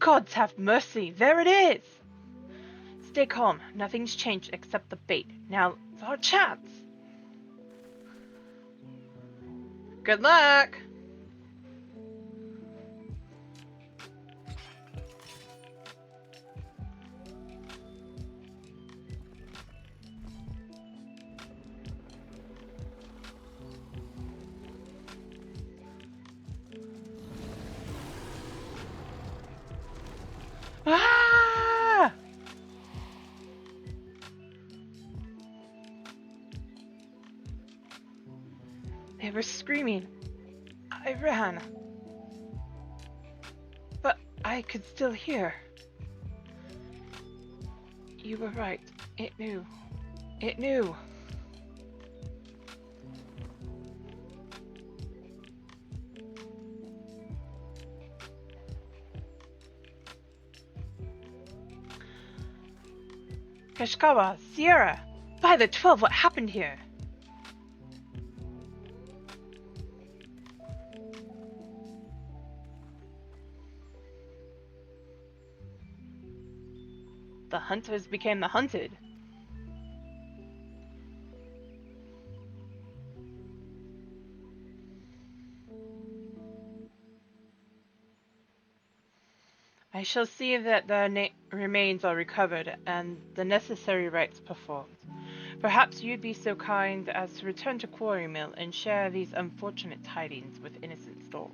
Gods have mercy, there it is! Stay calm, nothing's changed except the bait. Now, it's our chance! Good luck! Ah! They were screaming. I ran. But I could still hear. You were right. It knew. It knew. Kashkawa, Sierra! By the 12, what happened here? The hunters became the hunted. I shall see that the remains are recovered and the necessary rites performed. Perhaps you'd be so kind as to return to Quarry Mill and share these unfortunate tidings with innocent Stork.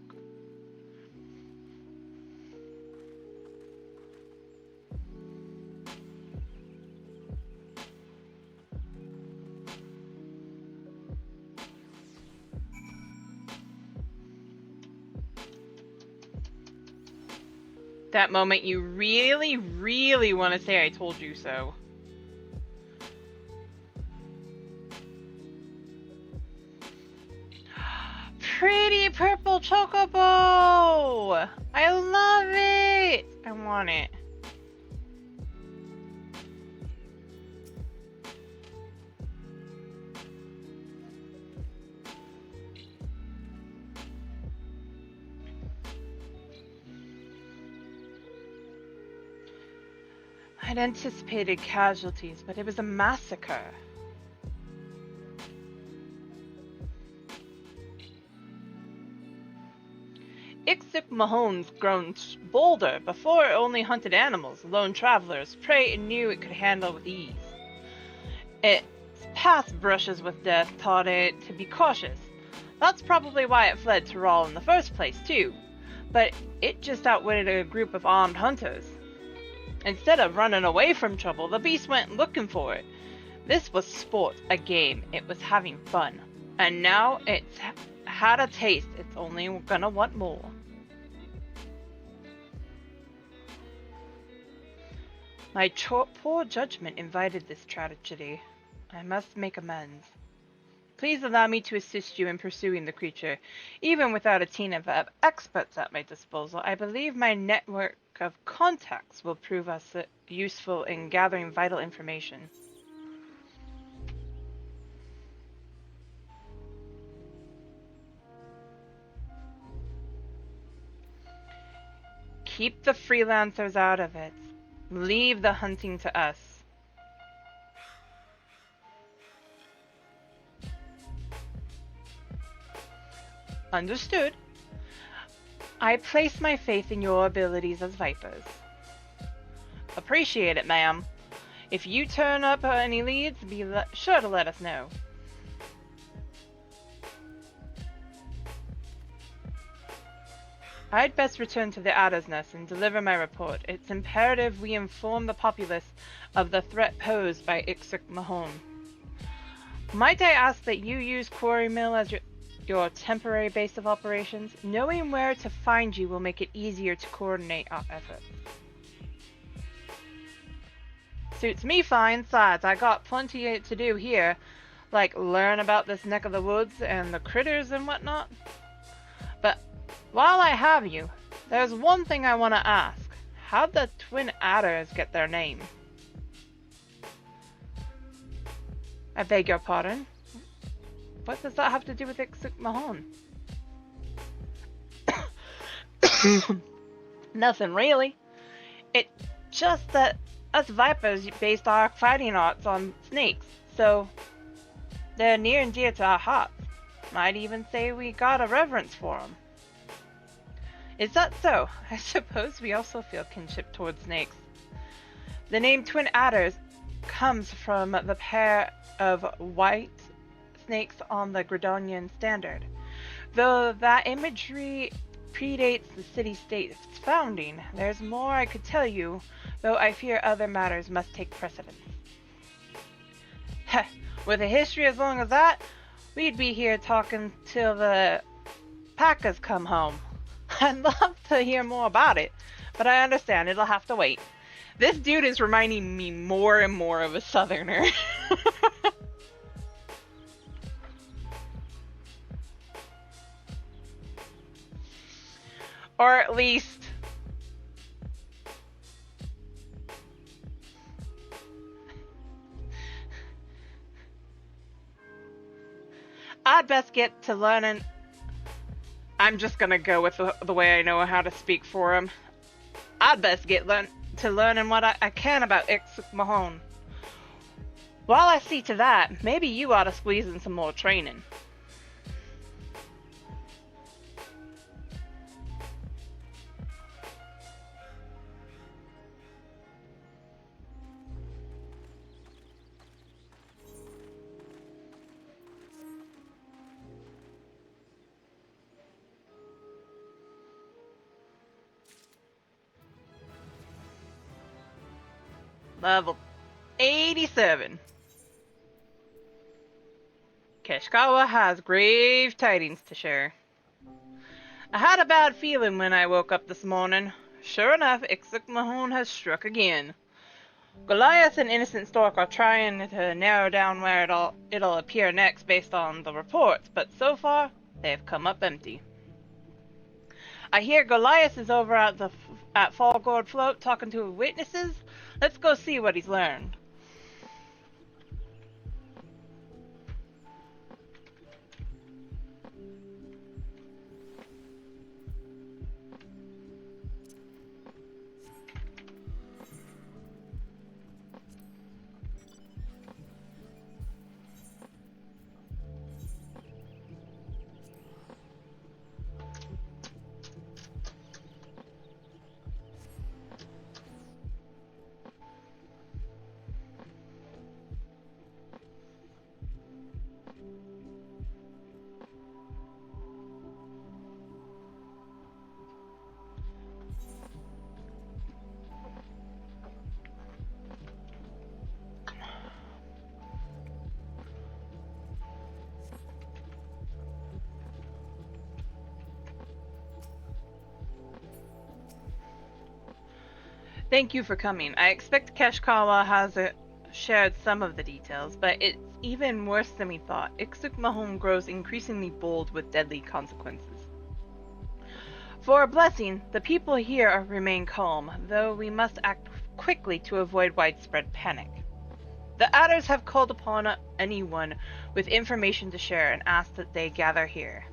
That moment you really, really want to say I told you so. Pretty purple chocobo! I love it! I want it. I'd anticipated casualties, but it was a massacre. Ixuk Mahon's grown bolder. Before it only hunted animals, lone travelers, prey it knew it could handle with ease. Its past brushes with death taught it to be cautious. That's probably why it fled Tyrol in the first place, too. But it just outwitted a group of armed hunters. Instead of running away from trouble, the beast went looking for it. This was sport, a game. It was having fun. And now it's had a taste. It's only gonna want more. My poor judgment invited this tragedy. I must make amends. Please allow me to assist you in pursuing the creature. Even without a team of experts at my disposal, I believe my network of contacts will prove us useful in gathering vital information. Keep the freelancers out of it. Leave the hunting to us. Understood. I place my faith in your abilities as vipers. Appreciate it, ma'am. If you turn up any leads, be sure to let us know. I'd best return to the Adder's Nest and deliver my report. It's imperative we inform the populace of the threat posed by Ixuk Mahon. Might I ask that you use Quarry Mill as your temporary base of operations? Knowing where to find you will make it easier to coordinate our efforts. Suits me fine. Besides, I got plenty to do here, like learn about this neck of the woods and the critters and whatnot. But while I have you, there's one thing I want to ask. How'd the twin adders get their name? I beg your pardon? What does that have to do with Ixuk Mahon? Nothing really. It's just that us Vipers based our fighting arts on snakes, so they're near and dear to our hearts. Might even say we got a reverence for them. Is that so? I suppose we also feel kinship towards snakes. The name Twin Adders comes from the pair of white snakes on the Gridonian standard. Though that imagery predates the city-state's founding, there's more I could tell you, though I fear other matters must take precedence. Heh, with a history as long as that, we'd be here talking till the Packers come home. I'd love to hear more about it, but I understand it'll have to wait. This dude is reminding me more and more of a southerner. Or at least I'd best get to learning. I'm just gonna go with the way I know how to speak for him. I'd best get to learning what I can about Ixuk Mahone. While I see to that, maybe you ought to squeeze in some more training. Level 87. Keshkawa has grave tidings to share. I had a bad feeling when I woke up this morning. Sure enough, Ixuk Mahone has struck again. Goliath and Innocent Stork are trying to narrow down where it'll appear next based on the reports, but so far, they've come up empty. I hear Goliath is over at Fallgourd Float talking to witnesses. Let's go see what he's learned. Thank you for coming. I expect Keshkawa has shared some of the details, but it's even worse than we thought. Ixuk Mahone grows increasingly bold with deadly consequences. For a blessing, the people here remain calm, though we must act quickly to avoid widespread panic. The Adders have called upon anyone with information to share and asked that they gather here.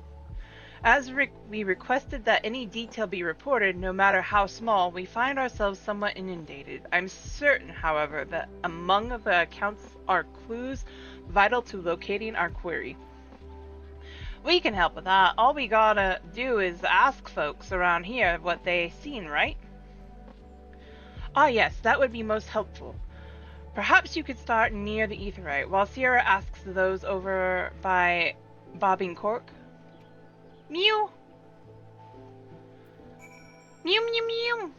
As we requested that any detail be reported, no matter how small, we find ourselves somewhat inundated. I'm certain, however, that among the accounts are clues vital to locating our query. We can help with that. All we gotta do is ask folks around here what they seen, right? Ah yes, that would be most helpful. Perhaps you could start near the Aetheryte, while Sierra asks those over by Bobbing Cork. Mew! Mew mew mew!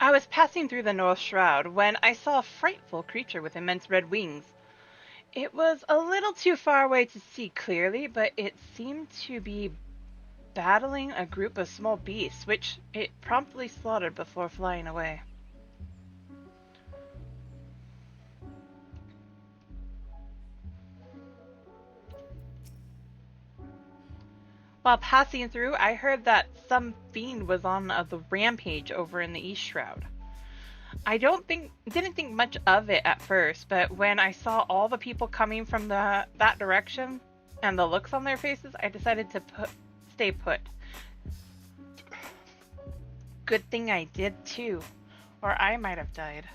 I was passing through the North Shroud when I saw a frightful creature with immense red wings. It was a little too far away to see clearly, but it seemed to be battling a group of small beasts, which it promptly slaughtered before flying away. While passing through, I heard that some fiend was on the rampage over in the East Shroud. I didn't think much of it at first, but when I saw all the people coming from that direction and the looks on their faces, I decided to stay put. Good thing I did too, or I might have died.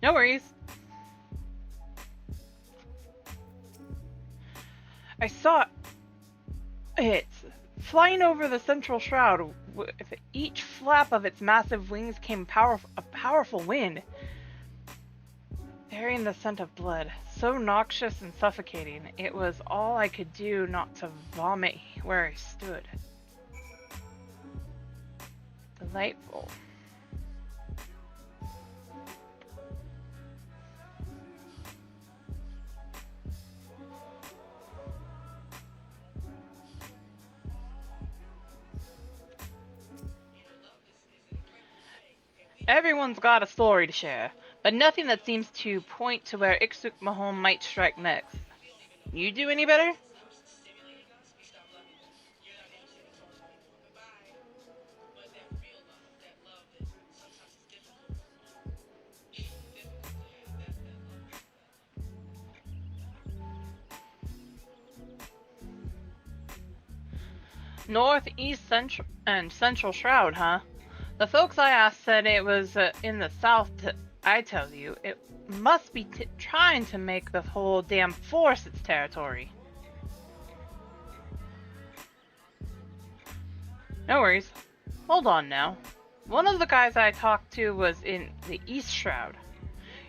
No worries. I saw it flying over the central shroud. With each flap of its massive wings came a powerful wind, bearing the scent of blood. So noxious and suffocating, it was all I could do not to vomit where I stood. Delightful. Everyone's got a story to share, but nothing that seems to point to where Ixuk Mahon might strike next. You do any better? Northeast Central and Central Shroud, huh? The folks I asked said it was in the south. I tell you, it must be trying to make the whole damn force its territory. No worries. Hold on now. One of the guys I talked to was in the East Shroud.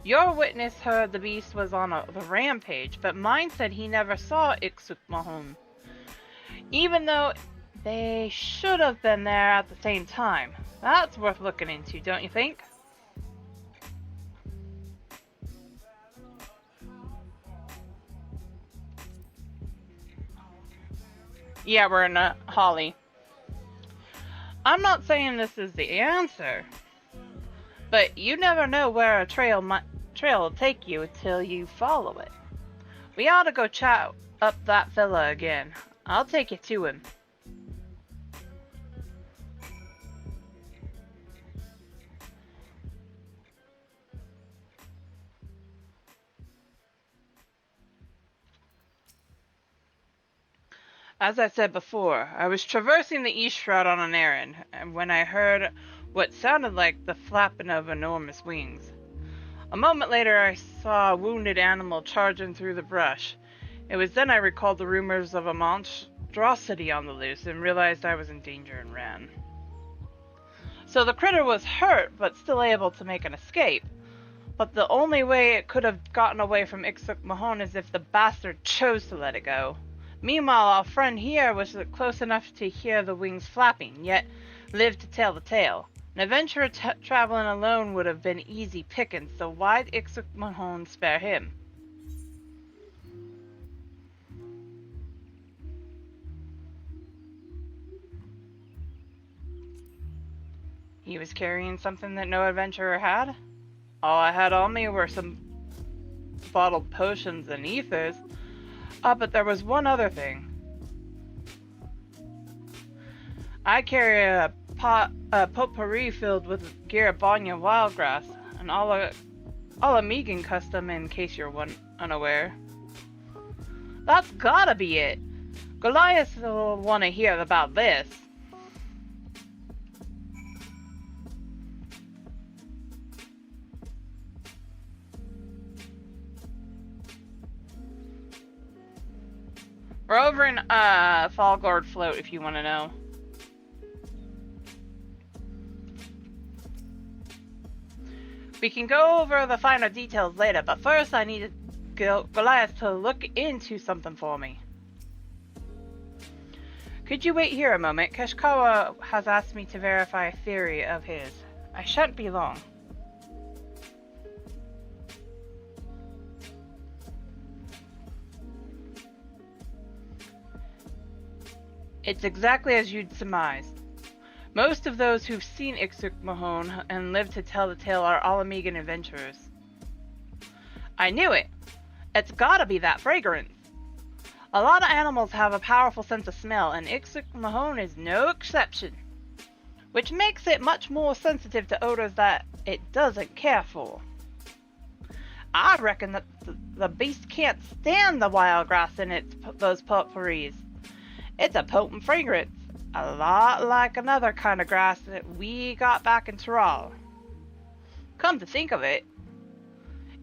Your witness heard the beast was on the rampage, but mine said he never saw Ixuk Mahon. Even though they should have been there at the same time. That's worth looking into, don't you think? Yeah, we're in Holly. I'm not saying this is the answer, but you never know where a trail will take you until you follow it. We ought to go chat up that fella again. I'll take you to him. As I said before, I was traversing the East Shroud on an errand, and when I heard what sounded like the flapping of enormous wings. A moment later, I saw a wounded animal charging through the brush. It was then I recalled the rumors of a monstrosity on the loose and realized I was in danger and ran. So the critter was hurt, but still able to make an escape. But the only way it could have gotten away from Ixuk Mahon is if the bastard chose to let it go. Meanwhile, our friend here was close enough to hear the wings flapping, yet lived to tell the tale. An adventurer traveling alone would have been easy pickings, so why'd Ixuk Mahon spare him? He was carrying something that no adventurer had? All I had on me were some bottled potions and ethers. But there was one other thing. I carry a potpourri filled with Garabanya wildgrass, an Alamegan custom in case you're unaware. That's gotta be it. Goliath will want to hear about this. We're over in Fallguard Float if you want to know. We can go over the finer details later, but first I need Goliath to look into something for me. Could you wait here a moment? Keshkawa has asked me to verify a theory of his. I shan't be long. It's exactly as you'd surmised. Most of those who've seen Ixuk Mahon and lived to tell the tale are Alamegan adventurers. I knew it! It's gotta be that fragrance! A lot of animals have a powerful sense of smell, and Ixuk Mahone is no exception, which makes it much more sensitive to odors that it doesn't care for. I reckon that the beast can't stand the wild grass in those potpourris. It's a potent fragrance, a lot like another kind of grass that we got back in Tyrol. Come to think of it,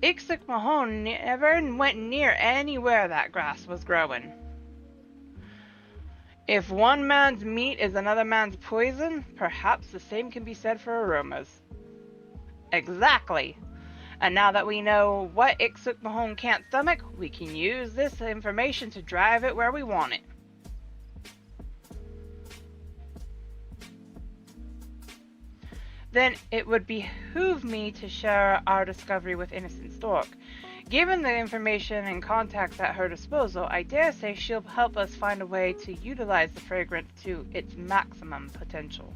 Ixuk Mahone never went near anywhere that grass was growing. If one man's meat is another man's poison, perhaps the same can be said for aromas. Exactly. And now that we know what Ixuk Mahone can't stomach, we can use this information to drive it where we want it. Then it would behoove me to share our discovery with Innocent Stork. Given the information and contacts at her disposal, I dare say she'll help us find a way to utilize the fragrance to its maximum potential.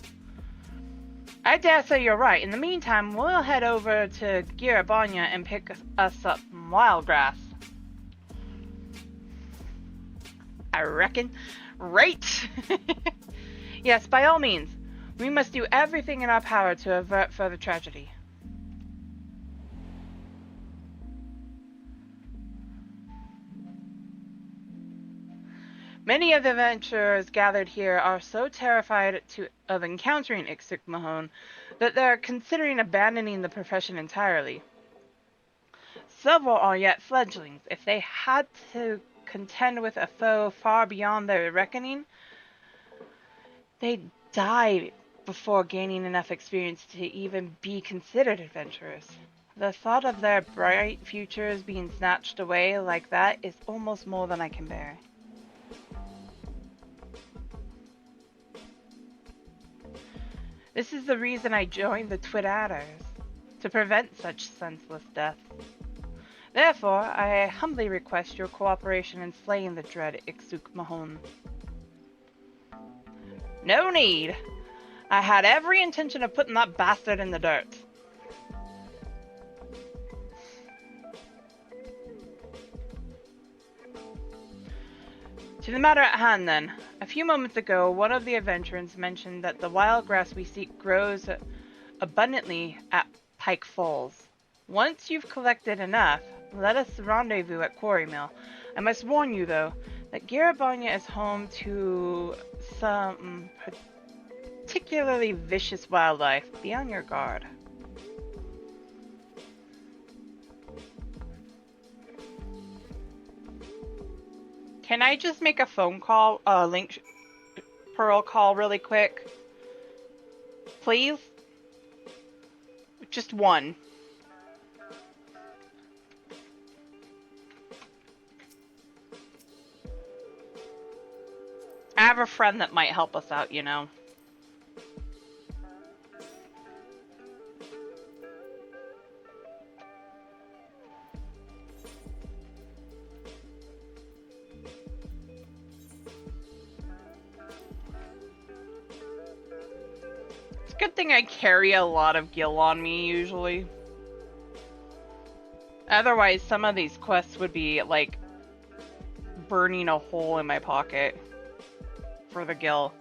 I dare say you're right. In the meantime, we'll head over to Girabanya and pick us up some wild grass. I reckon. Right? Yes, by all means. We must do everything in our power to avert further tragedy. Many of the adventurers gathered here are so terrified of encountering Ixuk Mahone that they're considering abandoning the profession entirely. Several are yet fledglings. If they had to contend with a foe far beyond their reckoning, they'd die before gaining enough experience to even be considered adventurers. The thought of their bright futures being snatched away like that is almost more than I can bear. This is the reason I joined the Twidadders, to prevent such senseless death. Therefore, I humbly request your cooperation in slaying the dread Ixuk Mahone. No need! I had every intention of putting that bastard in the dirt. To the matter at hand, then. A few moments ago, one of the adventurers mentioned that the wild grass we seek grows abundantly at Pike Falls. Once you've collected enough, let us rendezvous at Quarry Mill. I must warn you, though, that Girabanya is home to some particularly vicious wildlife. Be on your guard. Can I just make a phone call, Pearl call really quick? Please? Just one. I have a friend that might help us out, you know. Good thing I carry a lot of gil on me, usually. Otherwise, some of these quests would be, like, burning a hole in my pocket for the gil.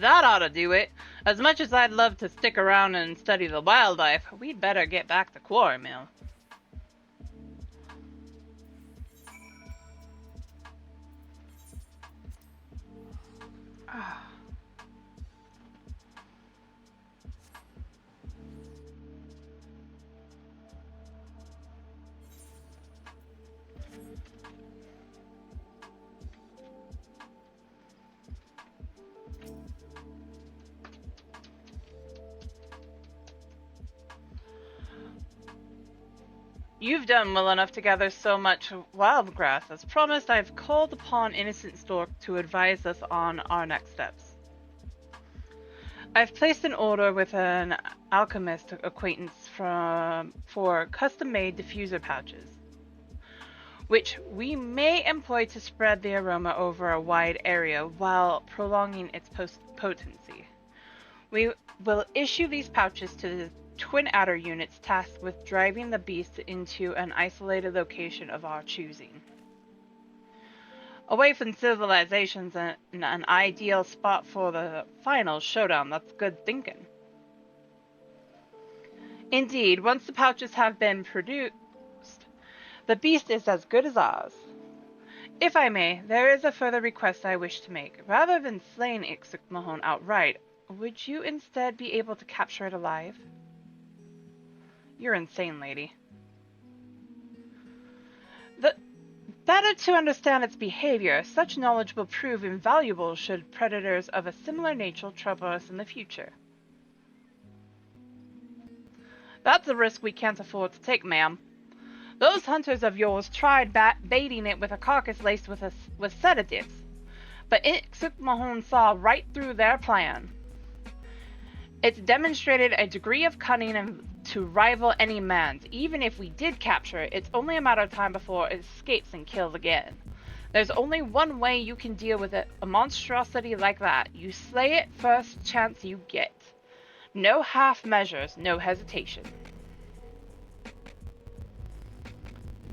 That ought to do it. As much as I'd love to stick around and study the wildlife, we'd better get back to Quarry Mill. You've done well enough to gather so much wild grass. As promised, I've called upon Innocent Stork to advise us on our next steps. I've placed an order with an alchemist acquaintance for custom-made diffuser pouches, which we may employ to spread the aroma over a wide area while prolonging its potency. We will issue these pouches to the twin adder units tasked with driving the beast into an isolated location of our choosing. Away from civilizations and an ideal spot for the final showdown. That's good thinking. Indeed, once the pouches have been produced, the beast is as good as ours. If I may, there is a further request I wish to make. Rather than slaying Ixuk outright, would you instead be able to capture it alive? You're insane, lady. Better to understand its behavior. Such knowledge will prove invaluable should predators of a similar nature trouble us in the future. That's a risk we can't afford to take, ma'am. Those hunters of yours tried baiting it with a carcass laced with sedatives, but Ixuk saw right through their plan. It's demonstrated a degree of cunning to rival any man's. Even if we did capture it, it's only a matter of time before it escapes and kills again. There's only one way you can deal with a monstrosity like that. You slay it first chance you get. No half measures, no hesitation.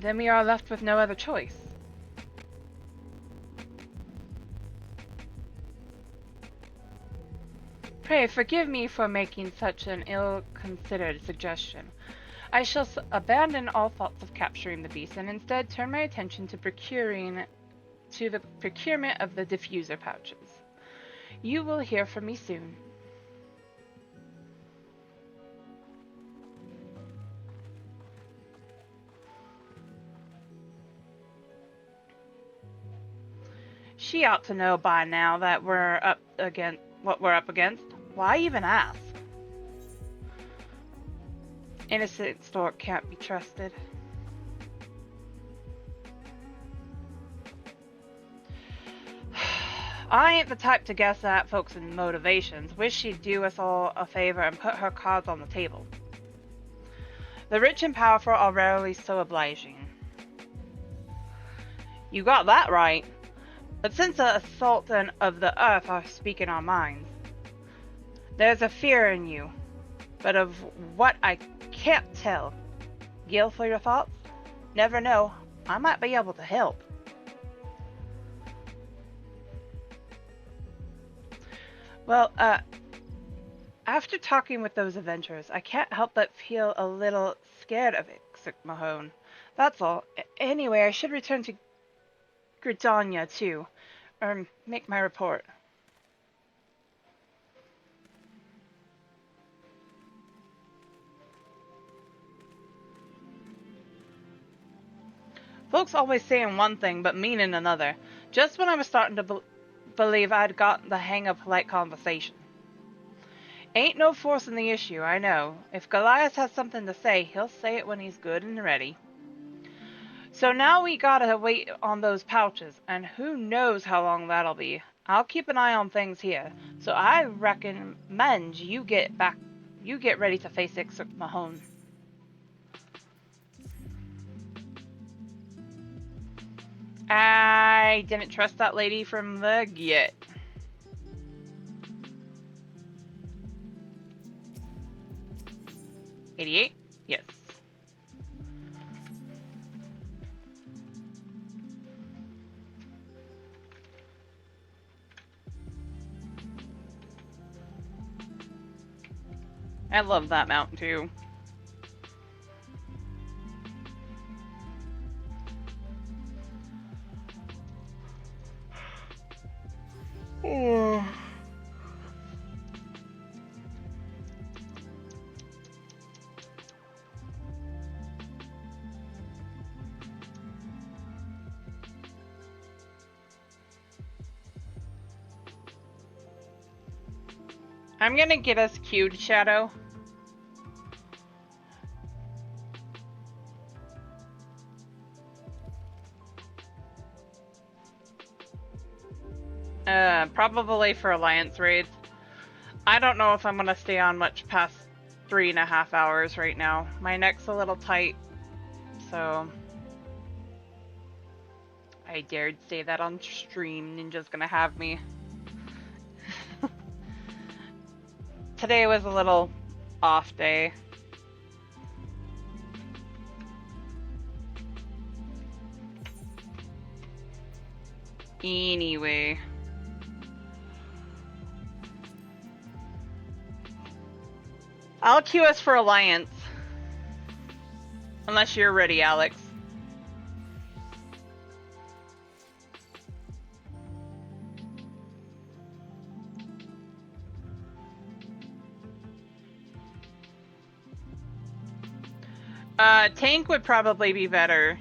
Then we are left with no other choice. Pray forgive me for making such an ill-considered suggestion. I shall abandon all thoughts of capturing the beast and instead turn my attention to the procurement of the diffuser pouches. You will hear from me soon. She ought to know by now that we're up against what we're up against. Why even ask? Innocent Stork can't be trusted. I ain't the type to guess at folks' motivations. Wish she'd do us all a favor and put her cards on the table. The rich and powerful are rarely so obliging. You got that right. But since the Sultan of the Earth are speaking our minds, there's a fear in you, but of what I can't tell. Gil, for your thoughts? Never know. I might be able to help. Well, after talking with those adventurers, I can't help but feel a little scared of Ixuk. That's all. Anyway, I should return to Gridania too, or make my report. Folks always saying one thing but meaning another. Just when I was starting to believe I'd gotten the hang of polite conversation. Ain't no force in the issue, I know. If Goliath has something to say, he'll say it when he's good and ready. So now we gotta wait on those pouches, and who knows how long that'll be. I'll keep an eye on things here, so I recommend you get ready to face Ixuk. I didn't trust that lady from the get. $88? Yes. I love that mount too. I'm gonna get us queued, Shadow. Probably for Alliance raids. I don't know if I'm gonna stay on much past 3.5 hours right now. My neck's a little tight, so I dared say that on stream. Ninja's gonna have me. Today was a little off day. Anyway. I'll queue us for Alliance. Unless you're ready, Alex. Tank would probably be better.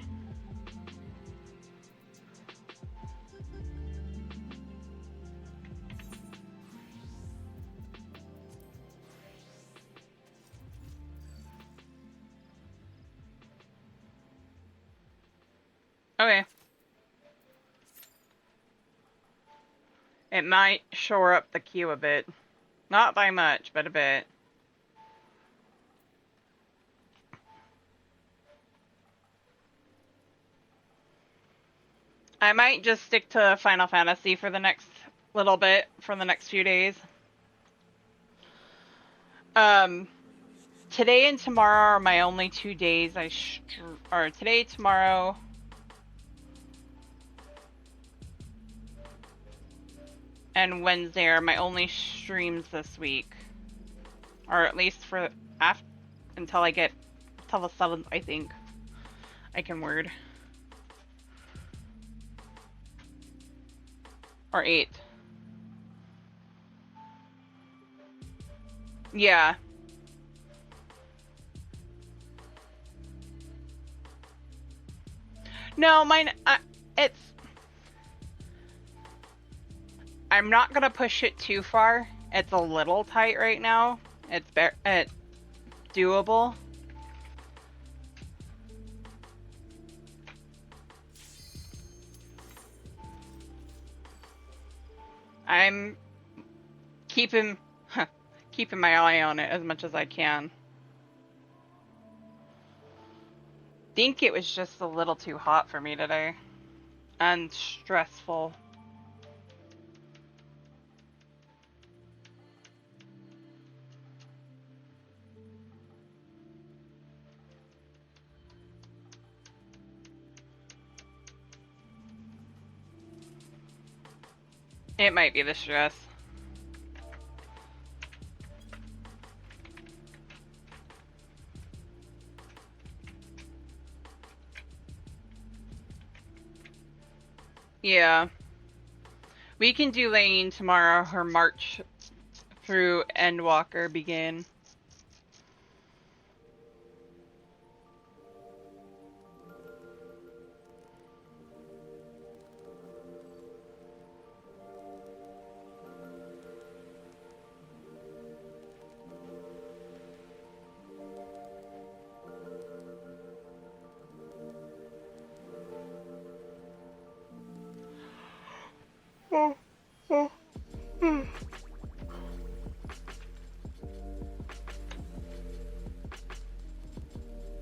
Okay. It might shore up the queue a bit. Not by much, but a bit. I might just stick to Final Fantasy for the next little bit, for the next few days. Today and tomorrow are my only 2 days or today, tomorrow. And Wednesday are my only streams this week. Or at least for until I get till the 7th, I think. I can word. Or 8th. Yeah. No, mine, it's... I'm not gonna push it too far. It's a little tight right now. It's doable. I'm keeping my eye on it as much as I can. Think it was just a little too hot for me today. And stressful. It might be the stress. Yeah. We can do Leyn tomorrow. Her march through Endwalker begin.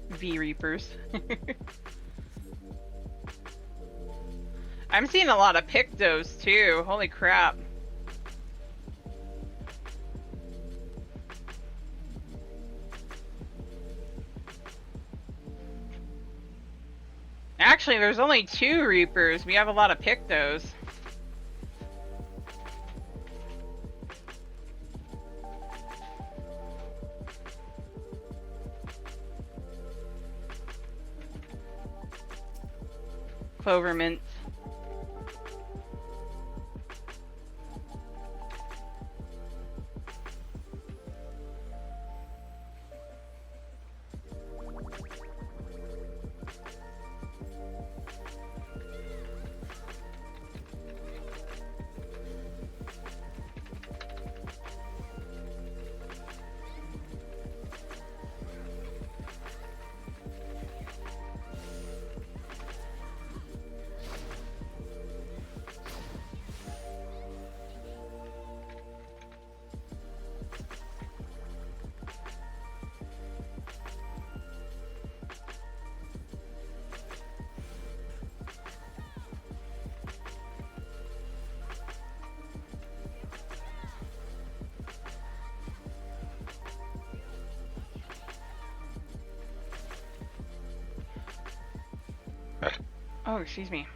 V Reapers. I'm seeing a lot of Pictos too. Holy crap. Actually, there's only 2 Reapers. We have a lot of Pictos. clover mints. Oh, excuse me.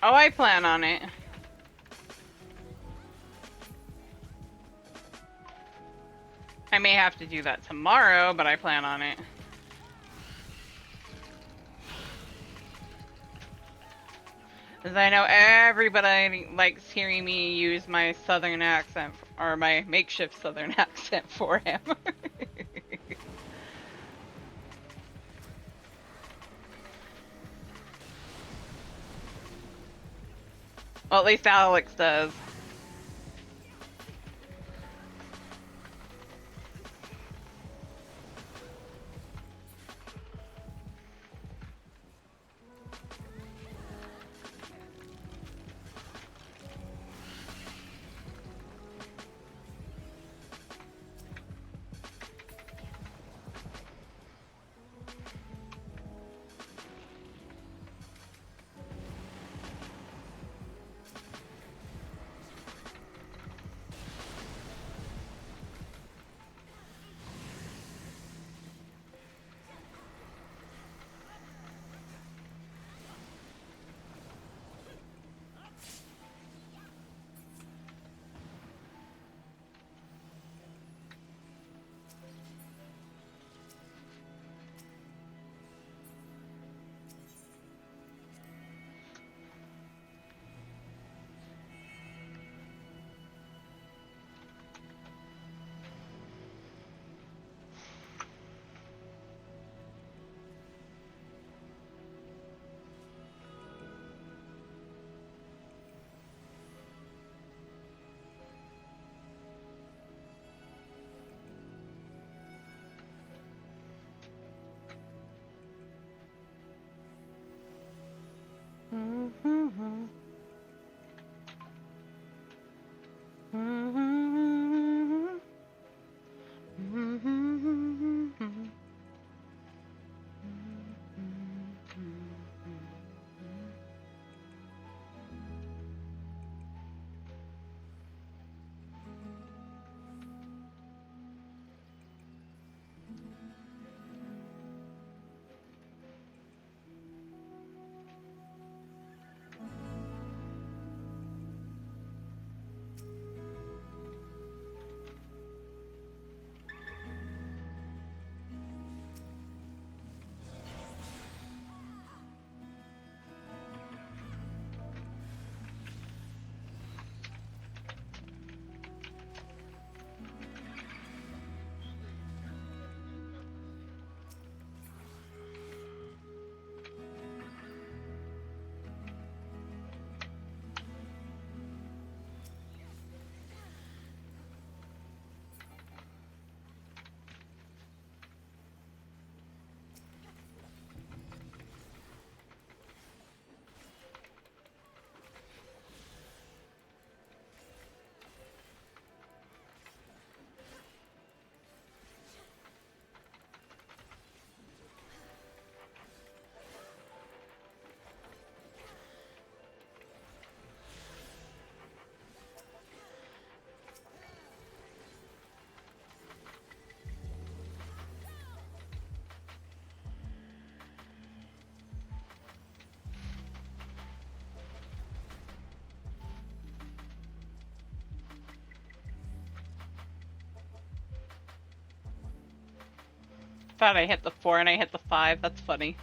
Oh, I plan on it. I may have to do that tomorrow, but I plan on it. Because I know everybody likes hearing me use my southern accent, or my makeshift southern accent for him. Well, at least Alex does. thought I hit the 4 and I hit the 5. That's funny.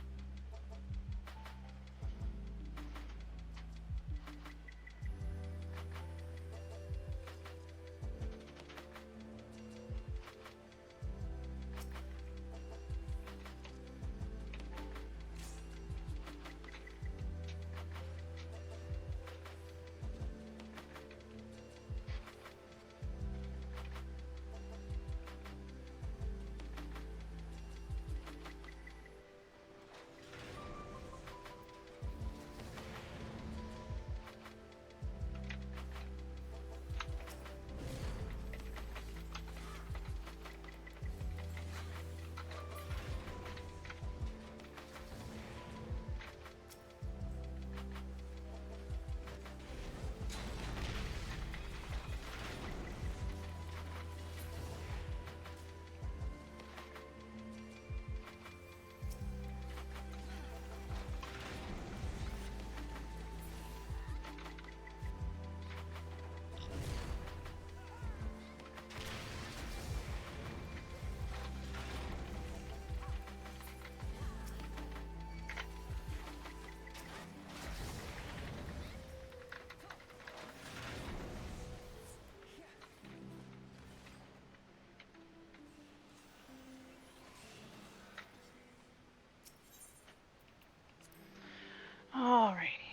Alrighty.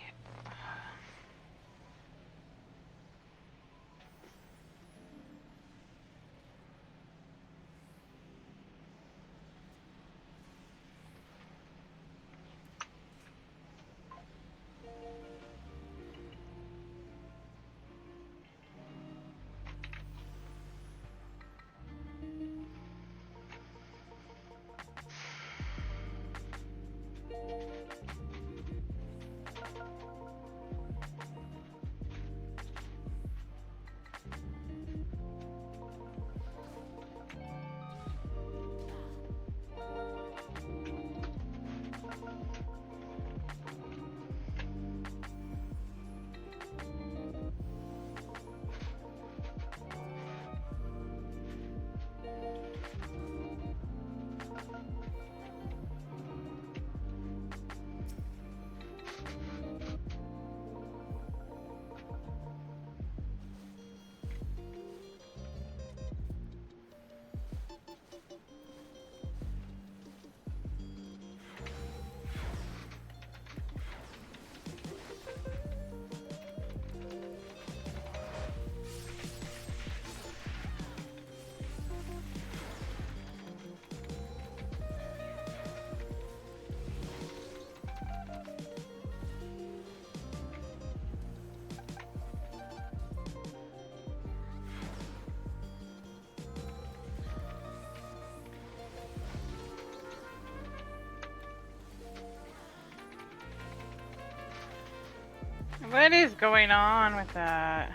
What is going on with that?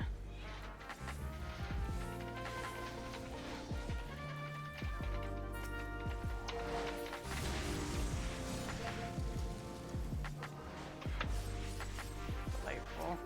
Delightful.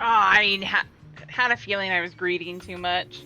Oh, I had a feeling I was greeting too much.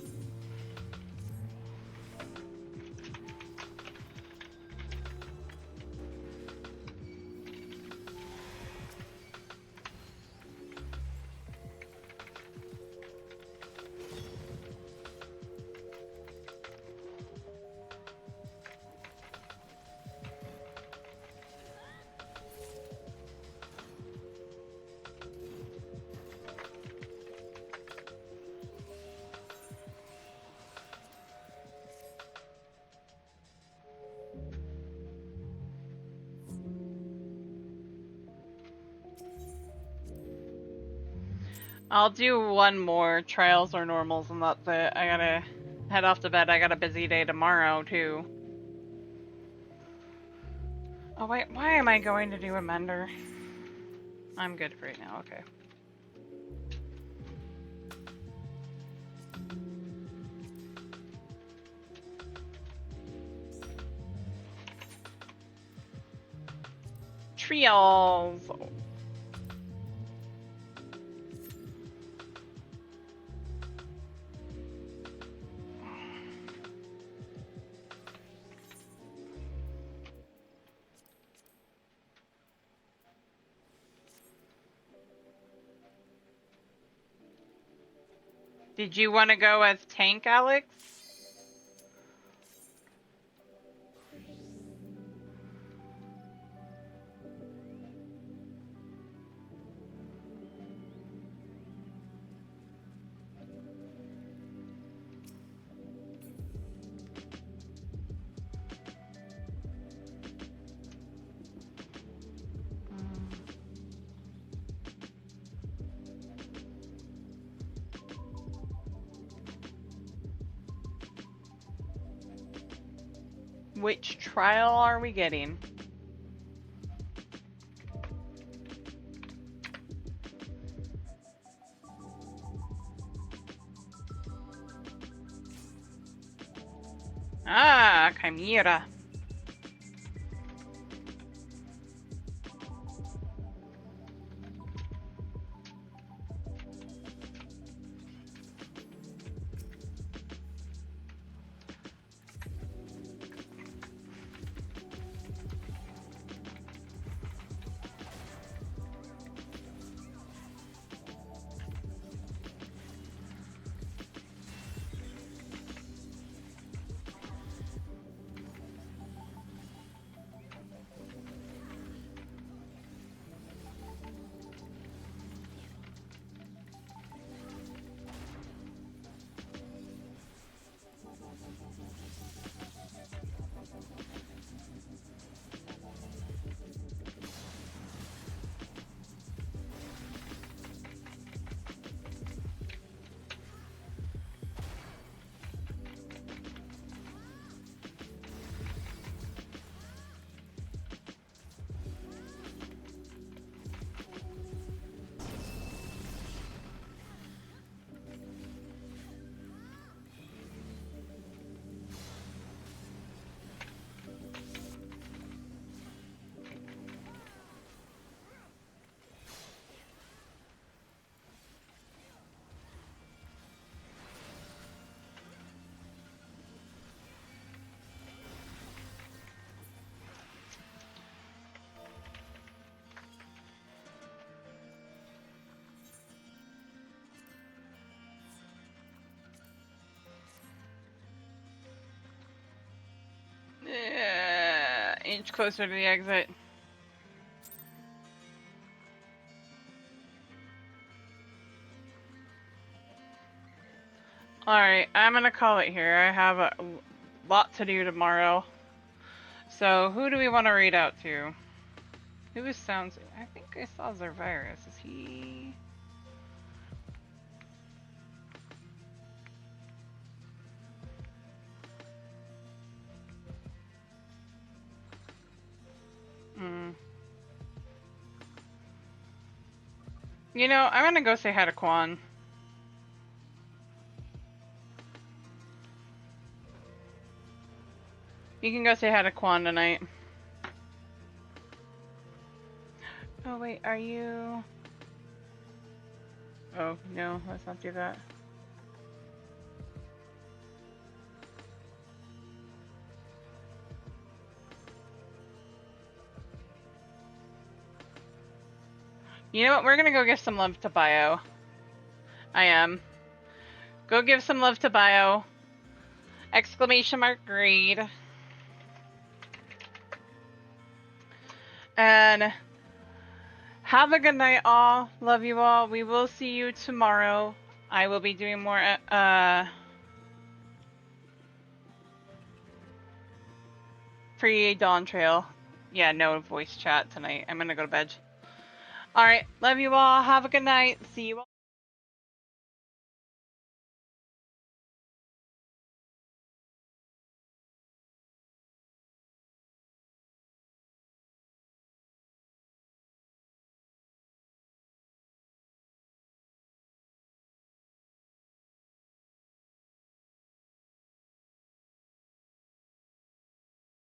I'll do one more trials or normals and that's it. I gotta head off to bed. I got a busy day tomorrow too. Oh wait, why am I going to do a mender? I'm good for right now, okay. Trials. Did you want to go as tank, Alex? Which trial are we getting? Ah, Chimera. inch closer to the exit. Alright, I'm gonna call it here. I have a lot to do tomorrow. So, who do we want to read out to? Who sounds... I think I saw Zervirus. Is he... You know, I'm gonna go say hi to Quan. You can go say hi to Quan tonight. Oh wait, are you... Oh, no, let's not do that. You know what? We're gonna go give some love to Bio. I am. Go give some love to Bio. Exclamation mark grade. And have a good night, all. Love you all. We will see you tomorrow. I will be doing more pre-dawn trail. Yeah, no voice chat tonight. I'm gonna go to bed. Alright, love you all. Have a good night. See you all.